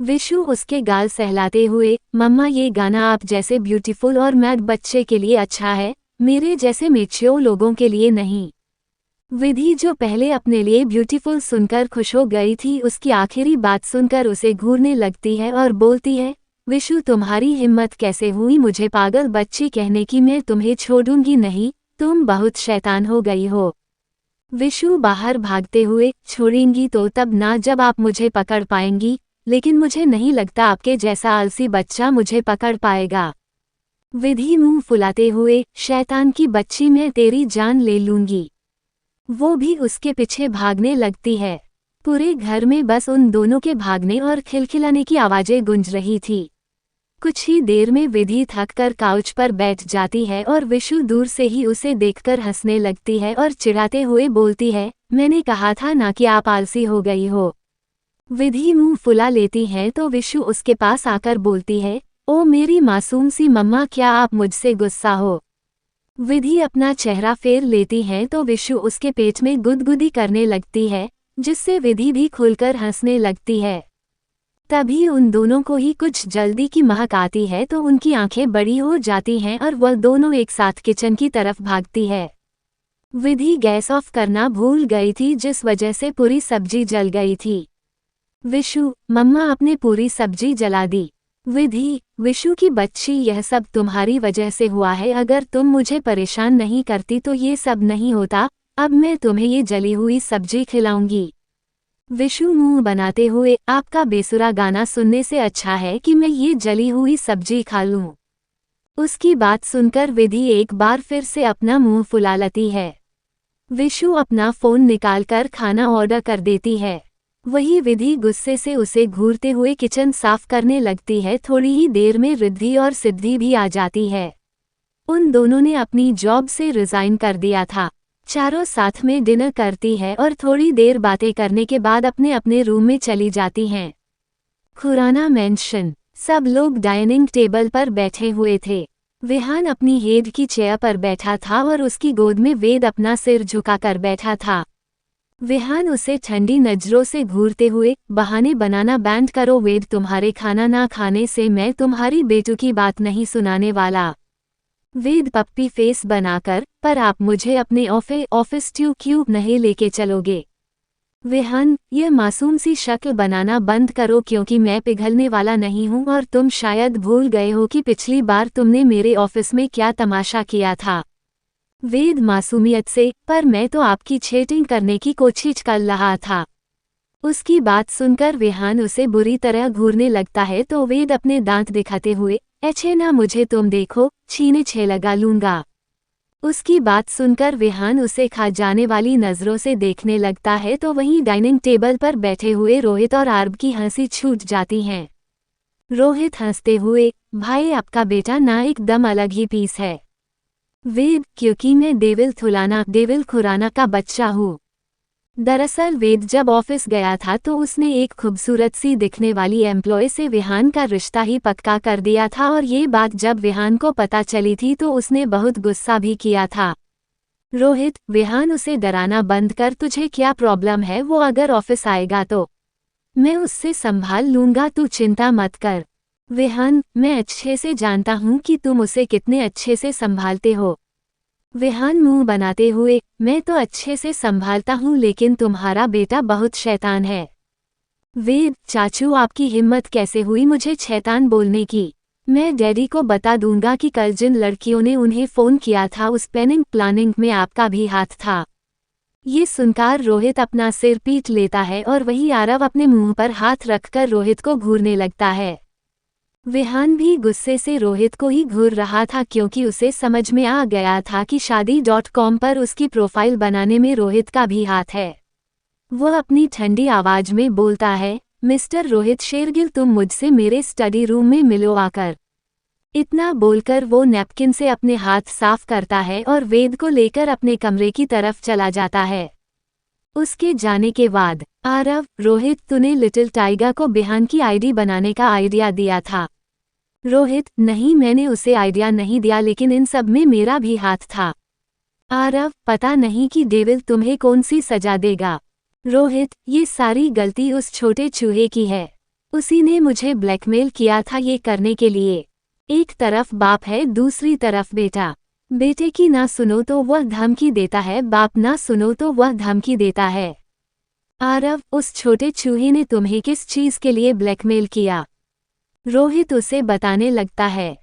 विशु उसके गाल सहलाते हुए, मम्मा ये गाना आप जैसे ब्यूटीफुल और मैड बच्चे के लिए अच्छा है, मेरे जैसे मेच्योर लोगों के लिए नहीं। विधि जो पहले अपने लिए ब्यूटीफुल सुनकर खुश हो गई थी, उसकी आखिरी बात सुनकर उसे घूरने लगती है और बोलती है, विशु तुम्हारी हिम्मत कैसे हुई मुझे पागल बच्ची कहने की, मैं तुम्हें छोड़ूंगी नहीं, तुम बहुत शैतान हो गई हो। विशु बाहर भागते हुए, छोड़ेंगी तो तब ना जब आप मुझे पकड़ पाएंगी, लेकिन मुझे नहीं लगता आपके जैसा आलसी बच्चा मुझे पकड़ पाएगा। विधि मुंह फुलाते हुए, शैतान की बच्ची मैं तेरी जान ले लूंगी। वो भी उसके पीछे भागने लगती है। पूरे घर में बस उन दोनों के भागने और खिलखिलाने की आवाजें गूंज रही थी। कुछ ही देर में विधि थक कर काउच पर बैठ जाती है और विशु दूर से ही उसे देखकर हंसने लगती है और चिढ़ाते हुए बोलती है, मैंने कहा था ना कि आप आलसी हो गई हो। विधि मुंह फुला लेती है तो विशु उसके पास आकर बोलती है, ओ मेरी मासूम सी मम्मा क्या आप मुझसे गुस्सा हो। विधि अपना चेहरा फेर लेती है तो विशु उसके पेट में गुदगुदी करने लगती है, जिससे विधि भी खुलकर हंसने लगती है। तभी उन दोनों को ही कुछ जल्दी की महक आती है तो उनकी आंखें बड़ी हो जाती हैं और वह दोनों एक साथ किचन की तरफ भागती है। विधि गैस ऑफ करना भूल गई थी, जिस वजह से पूरी सब्जी जल गई थी। विशु, मम्मा आपने पूरी सब्जी जला दी। विधि, विशु की बच्ची यह सब तुम्हारी वजह से हुआ है, अगर तुम मुझे परेशान नहीं करती तो ये सब नहीं होता, अब मैं तुम्हें ये जली हुई सब्जी खिलाऊंगी। विशु मुंह बनाते हुए, आपका बेसुरा गाना सुनने से अच्छा है कि मैं ये जली हुई सब्जी खा लूं। उसकी बात सुनकर विधि एक बार फिर से अपना मुंह फुला लेती है। विशु अपना फोन निकालकर खाना ऑर्डर कर देती है। वही विधि गुस्से से उसे घूरते हुए किचन साफ करने लगती है। थोड़ी ही देर में रिद्धि और सिद्धि भी आ जाती है। उन दोनों ने अपनी जॉब से रिजाइन कर दिया था। चारों साथ में डिनर करती है और थोड़ी देर बातें करने के बाद अपने अपने रूम में चली जाती हैं। खुराना मेंशन। सब लोग डाइनिंग टेबल पर बैठे हुए थे। विहान अपनी हेड की चेयर पर बैठा था और उसकी गोद में वेद अपना सिर झुकाकर बैठा था। विहान उसे ठंडी नजरों से घूरते हुए, बहाने बनाना बैंड करो वेद, तुम्हारे खाना ना खाने से मैं तुम्हारी बेटू की बात नहीं सुनाने वाला। वेद पप्पी फेस बनाकर, पर आप मुझे अपने ऑफिस क्यों नहीं लेके चलोगे? विहान, यह मासूम सी शक्ल बनाना बंद करो क्योंकि मैं पिघलने वाला नहीं हूँ और तुम शायद भूल गए हो कि पिछली बार तुमने मेरे ऑफिस में क्या तमाशा किया था। वेद मासूमियत से, पर मैं तो आपकी चीटिंग करने की कोशिश कर रहा था। उसकी बात सुनकर विहान उसे बुरी तरह घूरने लगता है तो वेद अपने दांत दिखाते हुए, अच्छे ना मुझे तुम देखो, छीने छे लगा लूंगा। उसकी बात सुनकर विहान उसे खा जाने वाली नजरों से देखने लगता है तो वहीं डाइनिंग टेबल पर बैठे हुए रोहित और आरब की हंसी छूट जाती है। रोहित हंसते हुए, भाई आपका बेटा ना एकदम अलग ही पीस है। वेद, क्योंकि मैं देविल खुराना का बच्चा हूँ। दरअसल वेद जब ऑफिस गया था तो उसने एक खूबसूरत सी दिखने वाली एम्प्लॉय से विहान का रिश्ता ही पक्का कर दिया था और ये बात जब विहान को पता चली थी तो उसने बहुत गुस्सा भी किया था। रोहित, विहान उसे डराना बंद कर, तुझे क्या प्रॉब्लम है? वो अगर ऑफिस आएगा तो मैं उससे संभाल लूंगा, तू चिंता मत कर। विहान, मैं अच्छे से जानता हूँ कि तुम उसे कितने अच्छे से संभालते हो। विहान मुंह बनाते हुए, मैं तो अच्छे से संभालता हूँ लेकिन तुम्हारा बेटा बहुत शैतान है। वेद, चाचू आपकी हिम्मत कैसे हुई मुझे शैतान बोलने की? मैं डैडी को बता दूंगा कि कल जिन लड़कियों ने उन्हें फोन किया था उस प्लानिंग में आपका भी हाथ था। ये सुनकर रोहित अपना सिर पीट लेता है और वही आरव अपने मुंह पर हाथ रखकर रोहित को घूरने लगता है। विहान भी गुस्से से रोहित को ही घूर रहा था क्योंकि उसे समझ में आ गया था कि शादी.com पर उसकी प्रोफाइल बनाने में रोहित का भी हाथ है। वह अपनी ठंडी आवाज में बोलता है, मिस्टर रोहित शेरगिल, तुम मुझसे मेरे स्टडी रूम में मिलो आकर। इतना बोलकर वो नैपकिन से अपने हाथ साफ करता है और वेद को लेकर अपने कमरे की तरफ चला जाता है। उसके जाने के बाद, आरव, रोहित, तूने लिटिल टाइगर को विहान की आईडी बनाने का आइडिया दिया था। रोहित, नहीं, मैंने उसे आइडिया नहीं दिया लेकिन इन सब में मेरा भी हाथ था। आरव, पता नहीं कि डेविल तुम्हें कौन सी सजा देगा। रोहित, ये सारी गलती उस छोटे चूहे की है। उसी ने मुझे ब्लैकमेल किया था ये करने के लिए। एक तरफ बाप है, दूसरी तरफ बेटा। बेटे की ना सुनो तो वह धमकी देता है, बाप ना सुनो तो वह धमकी देता है। आरव, उस छोटे चूहे ने तुम्हें किस चीज के लिए ब्लैकमेल किया? रोहित उसे बताने लगता है।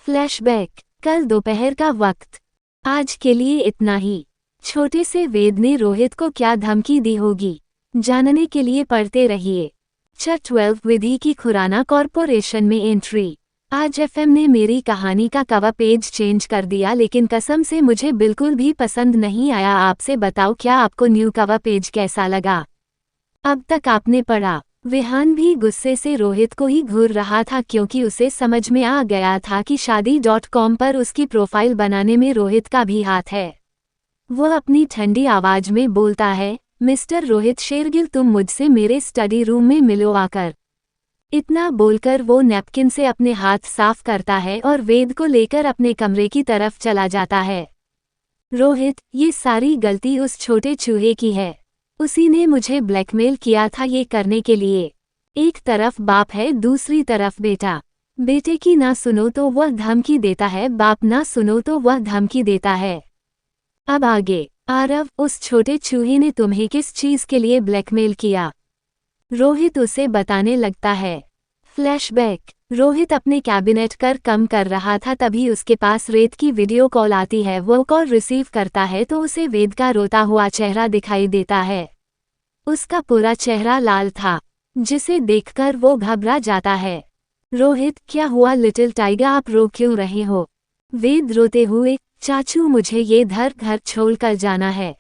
फ्लैशबैक, कल दोपहर का वक्त। आज के लिए इतना ही। छोटे से वेद ने रोहित को क्या धमकी दी होगी, जानने के लिए पढ़ते रहिए। चैप्टर 12 विधि की खुराना कॉरपोरेशन में एंट्री। आज एफएम ने मेरी कहानी का कवर पेज चेंज कर दिया लेकिन कसम से मुझे बिल्कुल भी पसंद नहीं आया। आपसे बताओ, क्या आपको न्यू कवर पेज कैसा लगा? अब तक आपने पढ़ा। विहान भी गुस्से से रोहित को ही घूर रहा था क्योंकि उसे समझ में आ गया था कि शादी.com पर उसकी प्रोफाइल बनाने में रोहित का भी हाथ है। वह अपनी ठंडी आवाज में बोलता है, मिस्टर रोहित शेरगिल, तुम मुझसे मेरे स्टडी रूम में मिलो आकर। इतना बोलकर वो नैपकिन से अपने हाथ साफ करता है और वेद को लेकर अपने कमरे की तरफ चला जाता है। रोहित, ये सारी गलती उस छोटे चूहे की है। उसी ने मुझे ब्लैकमेल किया था ये करने के लिए। एक तरफ बाप है, दूसरी तरफ बेटा। बेटे की ना सुनो तो वह धमकी देता है, बाप ना सुनो तो वह धमकी देता है। अब आगे, आरव, उस छोटे चूहे ने तुम्हें किस चीज के लिए ब्लैकमेल किया? रोहित उसे बताने लगता है। फ्लैशबैक, रोहित अपने कैबिनेट कम कर रहा था तभी उसके पास रेत की वीडियो कॉल आती है। वो कॉल रिसीव करता है तो उसे वेद का रोता हुआ चेहरा दिखाई देता है। उसका पूरा चेहरा लाल था, जिसे देखकर वो घबरा जाता है। रोहित, क्या हुआ लिटिल टाइगर, आप रो क्यों रहे हो? वेद रोते हुए, चाचू मुझे ये घर छोड़कर जाना है।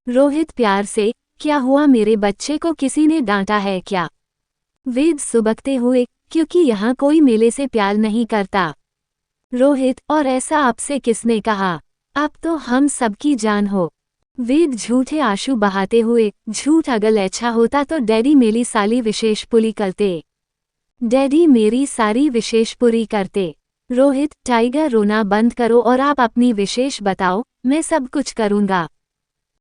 रोहित प्यार से, क्या हुआ, मेरे बच्चे को किसी ने डांटा है क्या? वेद सुबकते हुए, क्योंकि यहाँ कोई मेले से प्यार नहीं करता। रोहित, और ऐसा आपसे किसने कहा? आप तो हम सबकी जान हो। वेद झूठे आंसू बहाते हुए, झूठ अगर अच्छा होता तो डैडी मेरी सारी विशेष पूरी करते। डैडी मेरी सारी विशेष पूरी करते। रोहित, टाइगर रोना बंद करो और आप अपनी विशेष बताओ, मैं सब कुछ करूंगा।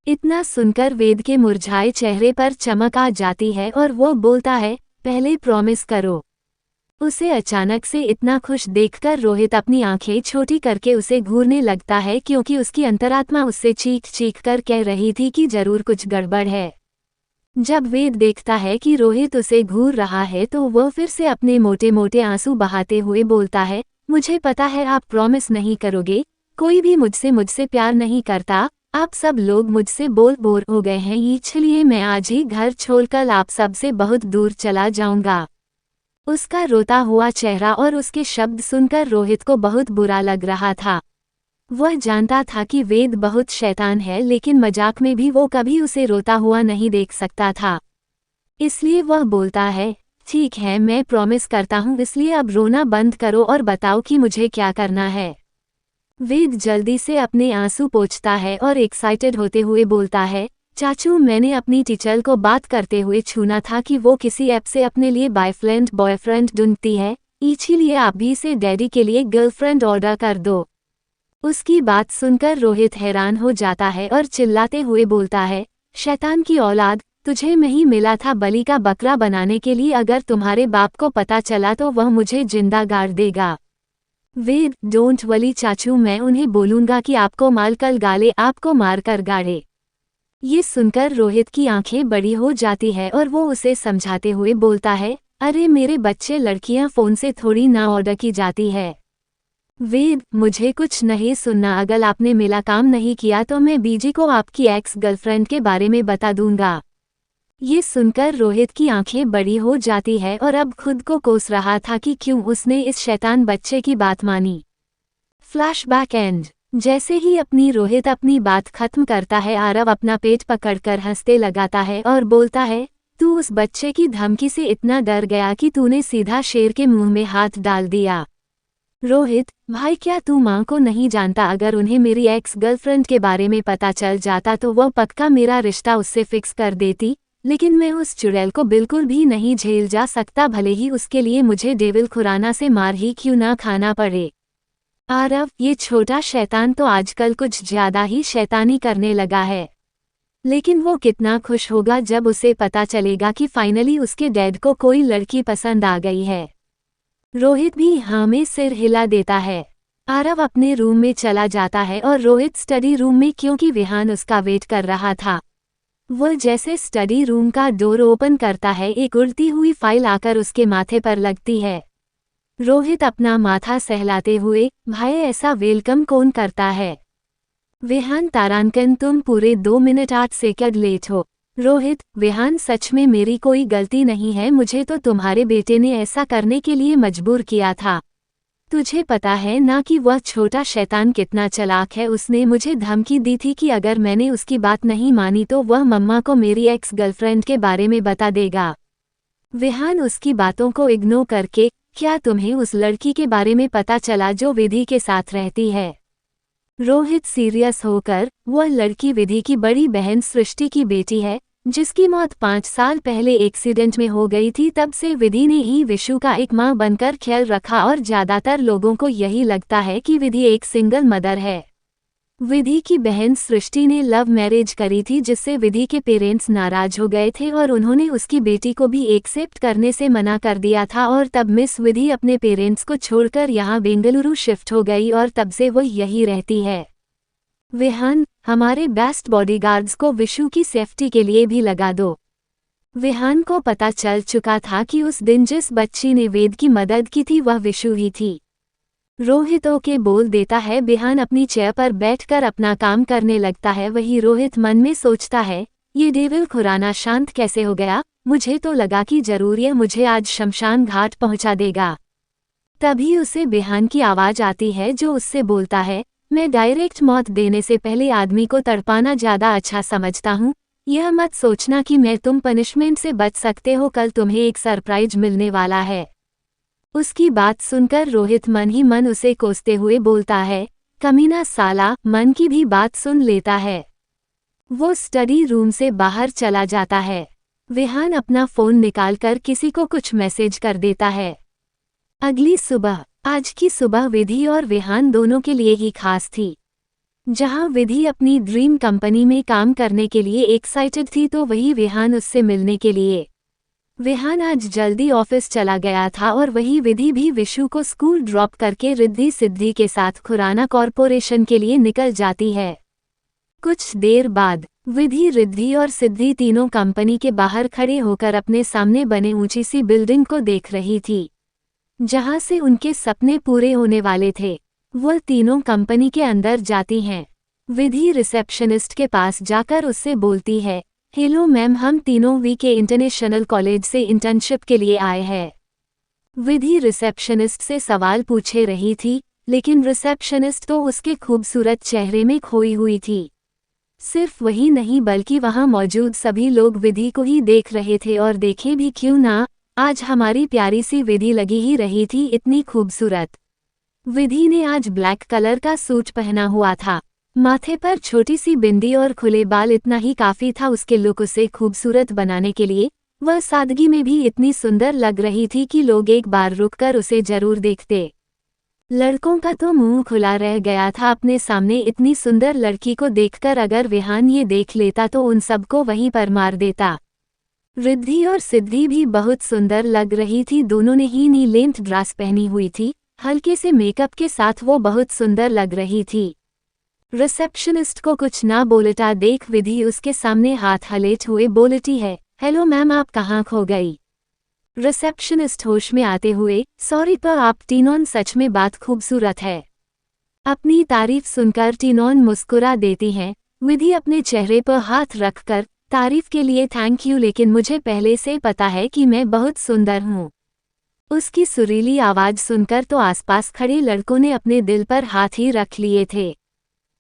इतना सुनकर वेद के मुरझाए चेहरे पर चमक आ जाती है और वो बोलता है, पहले प्रॉमिस करो। उसे अचानक से इतना खुश देखकर रोहित अपनी आंखें छोटी करके उसे घूरने लगता है, क्योंकि उसकी अंतरात्मा उससे चीख कर कह रही थी कि जरूर कुछ गड़बड़ है। जब वेद देखता है कि रोहित उसे घूर रहा है तो वह फिर से अपने मोटे मोटे आंसू बहाते हुए बोलता है, मुझे पता है आप प्रॉमिस नहीं करोगे, कोई भी मुझसे प्यार नहीं करता, आप सब लोग मुझसे बोर हो गए हैं, इसलिए मैं आज ही घर छोड़कर आप सबसे बहुत दूर चला जाऊंगा। उसका रोता हुआ चेहरा और उसके शब्द सुनकर रोहित को बहुत बुरा लग रहा था। वह जानता था कि वेद बहुत शैतान है, लेकिन मजाक में भी वो कभी उसे रोता हुआ नहीं देख सकता था। इसलिए वह बोलता है, ठीक है मैं प्रॉमिस करता हूँ, इसलिए अब रोना बंद करो और बताओ कि मुझे क्या करना है। वेद जल्दी से अपने आंसू पोंछता है और एक्साइटेड होते हुए बोलता है, चाचू मैंने अपनी टीचर को बात करते हुए छूना था कि वो किसी ऐप से अपने लिए बॉयफ्रेंड ढूंढती है, इसीलिए आप भी से डैडी के लिए गर्लफ्रेंड ऑर्डर कर दो। उसकी बात सुनकर रोहित हैरान हो जाता है और चिल्लाते हुए बोलता है, शैतान की औलाद, तुझे मैं ही मिला था बलि का बकरा बनाने के लिए, अगर तुम्हारे बाप को पता चला तो वह मुझे जिंदा गाड़ देगा। वेद, डोंट वरी चाचू, मैं उन्हें बोलूंगा कि आपको मारकर गाले, आपको मारकर गाड़े। ये सुनकर रोहित की आंखें बड़ी हो जाती है और वो उसे समझाते हुए बोलता है, अरे मेरे बच्चे, लड़कियां फोन से थोड़ी ना ऑर्डर की जाती है। वेद, मुझे कुछ नहीं सुनना, अगर आपने मेरा काम नहीं किया तो मैं बीजी को आपकी एक्स गर्लफ्रेंड के बारे में बता दूंगा। ये सुनकर रोहित की आंखें बड़ी हो जाती है और अब खुद को कोस रहा था कि क्यों उसने इस शैतान बच्चे की बात मानी। Flashback and. जैसे ही रोहित अपनी बात खत्म करता है, आरव अपना पेट पकड़कर हंसते लगाता है और बोलता है, तू उस बच्चे की धमकी से इतना डर गया कि तूने सीधा शेर के मुंह में हाथ डाल दिया। रोहित, भाई क्या तू माँ को नहीं जानता? अगर उन्हें मेरी एक्स गर्लफ्रेंड के बारे में पता चल जाता तो वह पक्का मेरा रिश्ता उससे फिक्स कर देती, लेकिन मैं उस चुड़ैल को बिल्कुल भी नहीं झेल जा सकता, भले ही उसके लिए मुझे डेविल खुराना से मार ही क्यों ना खाना पड़े। आरव, ये छोटा शैतान तो आजकल कुछ ज्यादा ही शैतानी करने लगा है, लेकिन वो कितना खुश होगा जब उसे पता चलेगा कि फाइनली उसके डैड को कोई लड़की पसंद आ गई है। रोहित भी हाँ में सिर हिला देता है। आरव अपने रूम में चला जाता है और रोहित स्टडी रूम में, क्योंकि विहान उसका वेट कर रहा था। वह जैसे स्टडी रूम का डोर ओपन करता है, एक उड़ती हुई फाइल आकर उसके माथे पर लगती है। रोहित अपना माथा सहलाते हुए, भाई ऐसा वेलकम कौन करता है? विहान, तारांकन तुम पूरे 2 मिनट 8 सेकंड लेट हो। रोहित, विहान सच में मेरी कोई गलती नहीं है, मुझे तो तुम्हारे बेटे ने ऐसा करने के लिए मजबूर किया था। तुझे पता है ना कि वह छोटा शैतान कितना चालाक है, उसने मुझे धमकी दी थी कि अगर मैंने उसकी बात नहीं मानी तो वह मम्मा को मेरी एक्स गर्लफ्रेंड के बारे में बता देगा। विहान उसकी बातों को इग्नोर करके, क्या तुम्हें उस लड़की के बारे में पता चला जो विधि के साथ रहती है? रोहित सीरियस होकर, वह लड़की विधि की बड़ी बहन सृष्टि की बेटी है, जिसकी मौत 5 साल पहले एक्सीडेंट में हो गई थी। तब से विधि ने ही विशु का एक मां बनकर ख्याल रखा और ज्यादातर लोगों को यही लगता है कि विधि एक सिंगल मदर है। विधि की बहन सृष्टि ने लव मैरिज करी थी, जिससे विधि के पेरेंट्स नाराज हो गए थे और उन्होंने उसकी बेटी को भी एक्सेप्ट करने से मना कर दिया था, और तब मिस विधि अपने पेरेंट्स को छोड़कर यहाँ बेंगलुरु शिफ्ट हो गई और तब से वो यही रहती है। विहान, हमारे बेस्ट बॉडीगार्ड्स को विशु की सेफ्टी के लिए भी लगा दो। विहान को पता चल चुका था कि उस दिन जिस बच्ची ने वेद की मदद की थी वह विशु ही थी। रोहित ओके बोल देता है। विहान अपनी चेयर पर बैठकर अपना काम करने लगता है। वही रोहित मन में सोचता है, ये डेविल खुराना शांत कैसे हो गया? मुझे तो लगा कि जरूर ये मुझे आज शमशान घाट पहुंचा देगा। तभी उसे बिहान की आवाज आती है जो उससे बोलता है, मैं डायरेक्ट मौत देने से पहले आदमी को तड़पाना ज्यादा अच्छा समझता हूँ। यह मत सोचना कि मैं तुम पनिशमेंट से बच सकते हो, कल तुम्हें एक सरप्राइज मिलने वाला है। उसकी बात सुनकर रोहित मन ही मन उसे कोसते हुए बोलता है, कमीना साला, मन की भी बात सुन लेता है। वो स्टडी रूम से बाहर चला जाता है। विहान अपना फोन निकालकर किसी को कुछ मैसेज कर देता है। अगली सुबह, आज की सुबह विधि और विहान दोनों के लिए ही खास थी। जहां विधि अपनी ड्रीम कंपनी में काम करने के लिए एक्साइटेड थी तो वही विहान उससे मिलने के लिए। विहान आज जल्दी ऑफिस चला गया था और वही विधि भी विशु को स्कूल ड्रॉप करके रिद्धि सिद्धि के साथ खुराना कॉरपोरेशन के लिए निकल जाती है। कुछ देर बाद विधि, रिद्धि और सिद्धि तीनों कंपनी के बाहर खड़े होकर अपने सामने बने ऊंची सी बिल्डिंग को देख रही थी, जहां से उनके सपने पूरे होने वाले थे। वो तीनों कंपनी के अंदर जाती हैं। विधि रिसेप्शनिस्ट के पास जाकर उससे बोलती है, हेलो मैम, हम तीनों वी के इंटरनेशनल कॉलेज से इंटर्नशिप के लिए आए हैं। विधि रिसेप्शनिस्ट से सवाल पूछे रही थी, लेकिन रिसेप्शनिस्ट तो उसके खूबसूरत चेहरे में खोई हुई थी। सिर्फ वही नहीं बल्कि वहां मौजूद सभी लोग विधि को ही देख रहे थे, और देखे भी क्यों ना, आज हमारी प्यारी सी विधि लगी ही रही थी इतनी खूबसूरत। विधि ने आज ब्लैक कलर का सूट पहना हुआ था। माथे पर छोटी सी बिंदी और खुले बाल, इतना ही काफी था उसके लुक उसे खूबसूरत बनाने के लिए। वह सादगी में भी इतनी सुंदर लग रही थी कि लोग एक बार रुककर उसे जरूर देखते। लड़कों का तो मुंह खुला रह गया था अपने सामने इतनी सुंदर लड़की को देखकर। अगर विहान ये देख लेता तो उन सबको वहीं पर मार देता। रिद्धि और सिद्धि भी बहुत सुंदर लग रही थी। दोनों ने ही नी लेंथ ड्रेस पहनी हुई थी। हल्के से मेकअप के साथ वो बहुत सुंदर लग रही थी। रिसेप्शनिस्ट को कुछ ना बोलता देख विधि उसके सामने हाथ हलेट हुए बोलती है, हेलो मैम, आप कहाँ खो गई? रिसेप्शनिस्ट होश में आते हुए, सॉरी पर आप टीनॉन सच में बात खूबसूरत है। अपनी तारीफ सुनकर टीनॉन मुस्कुरा देती हैं। विधि अपने चेहरे पर हाथ रखकर, तारीफ के लिए थैंक यू, लेकिन मुझे पहले से पता है कि मैं बहुत सुंदर हूँ। उसकी सुरीली आवाज सुनकर तो आसपास खड़े लड़कों ने अपने दिल पर हाथ ही रख लिए थे।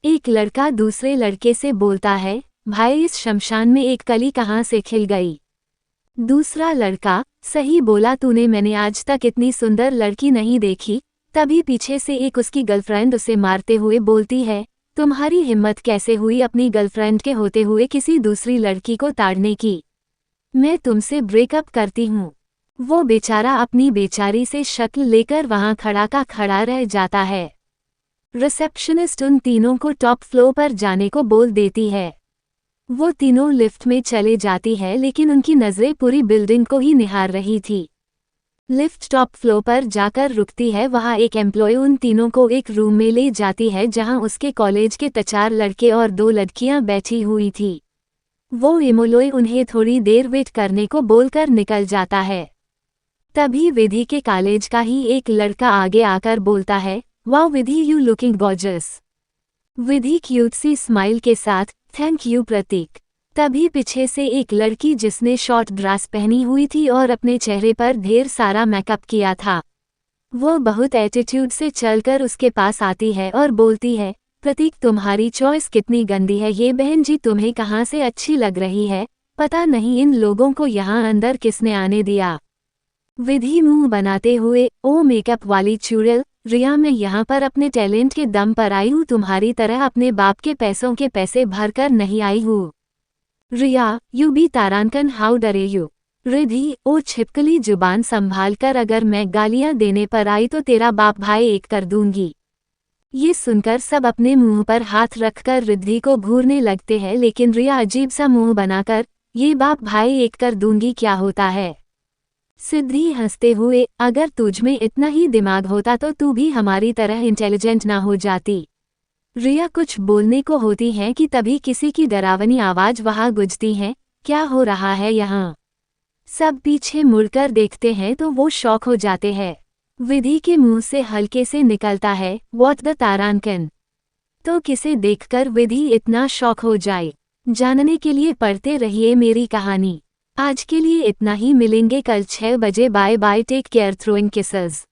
एक लड़का दूसरे लड़के से बोलता है, भाई इस शमशान में एक कली कहाँ से खिल गई? दूसरा लड़का, सही बोला तूने, मैंने आज तक इतनी सुंदर लड़की नहीं देखी। तभी पीछे से एक उसकी गर्लफ्रेंड उसे मारते हुए बोलती है, तुम्हारी हिम्मत कैसे हुई अपनी गर्लफ्रेंड के होते हुए किसी दूसरी लड़की को ताड़ने की? मैं तुमसे ब्रेकअप करती हूँ। वो बेचारा अपनी बेचारी से शक्ल लेकर वहां खड़ा का खड़ा रह जाता है। रिसेप्शनिस्ट उन तीनों को टॉप फ्लोर पर जाने को बोल देती है। वो तीनों लिफ्ट में चले जाती है, लेकिन उनकी नजरें पूरी बिल्डिंग को ही निहार रही थी। लिफ्ट टॉप फ्लोर पर जाकर रुकती है। वहां एक एम्प्लॉय उन तीनों को एक रूम में ले जाती है जहां उसके कॉलेज के 4 लड़के और 2 लड़कियां बैठी हुई थी। वो एम्प्लॉय उन्हें थोड़ी देर वेट करने को बोलकर निकल जाता है। तभी विधि के कॉलेज का ही एक लड़का आगे आकर बोलता है, wow Vidhi, you looking gorgeous. Vidhi cute सी स्माइल के साथ, थैंक यू प्रतीक। तभी पीछे से एक लड़की जिसने शॉर्ट ड्रेस पहनी हुई थी और अपने चेहरे पर ढेर सारा मेकअप किया था, वो बहुत एटीट्यूड से चलकर उसके पास आती है और बोलती है, प्रतीक तुम्हारी चॉइस कितनी गंदी है। ये बहन जी तुम्हें कहाँ से अच्छी लग रही है? पता नहीं इन लोगों को यहाँ अंदर किसने आने दिया। विधि मुंह बनाते हुए, ओ मेकअप वाली चुड़ैल, रिया मैं यहाँ पर अपने टैलेंट के दम पर आई हूँ, तुम्हारी तरह अपने बाप के पैसों के पैसे भरकर नहीं आई हूँ। रिया, यू बी तारांकन, हाउ डरे यू? रिधि, ओ छिपकली जुबान संभाल कर, अगर मैं गालियां देने पर आई तो तेरा बाप भाई एक कर दूंगी। ये सुनकर सब अपने मुंह पर हाथ रखकर रिद्धि को घूरने लगते हैं, लेकिन रिया अजीब सा मुंह बनाकर, ये बाप भाई एक कर दूंगी क्या होता है? सिद्धि हंसते हुए, अगर तुझमें इतना ही दिमाग होता तो तू भी हमारी तरह इंटेलिजेंट ना हो जाती। रिया कुछ बोलने को होती है कि तभी किसी की डरावनी आवाज वहां गूंजती है, क्या हो रहा है यहाँ? सब पीछे मुड़कर देखते हैं तो वो शॉक हो जाते हैं। विधि के मुंह से हल्के से निकलता है, व्हाट द तारांकन। तो किसे देखकर विधि इतना शॉक हो जाए? जानने के लिए पढ़ते रहिए मेरी कहानी। आज के लिए इतना ही, मिलेंगे कल 6 बजे। Bye bye, take care, throwing kisses.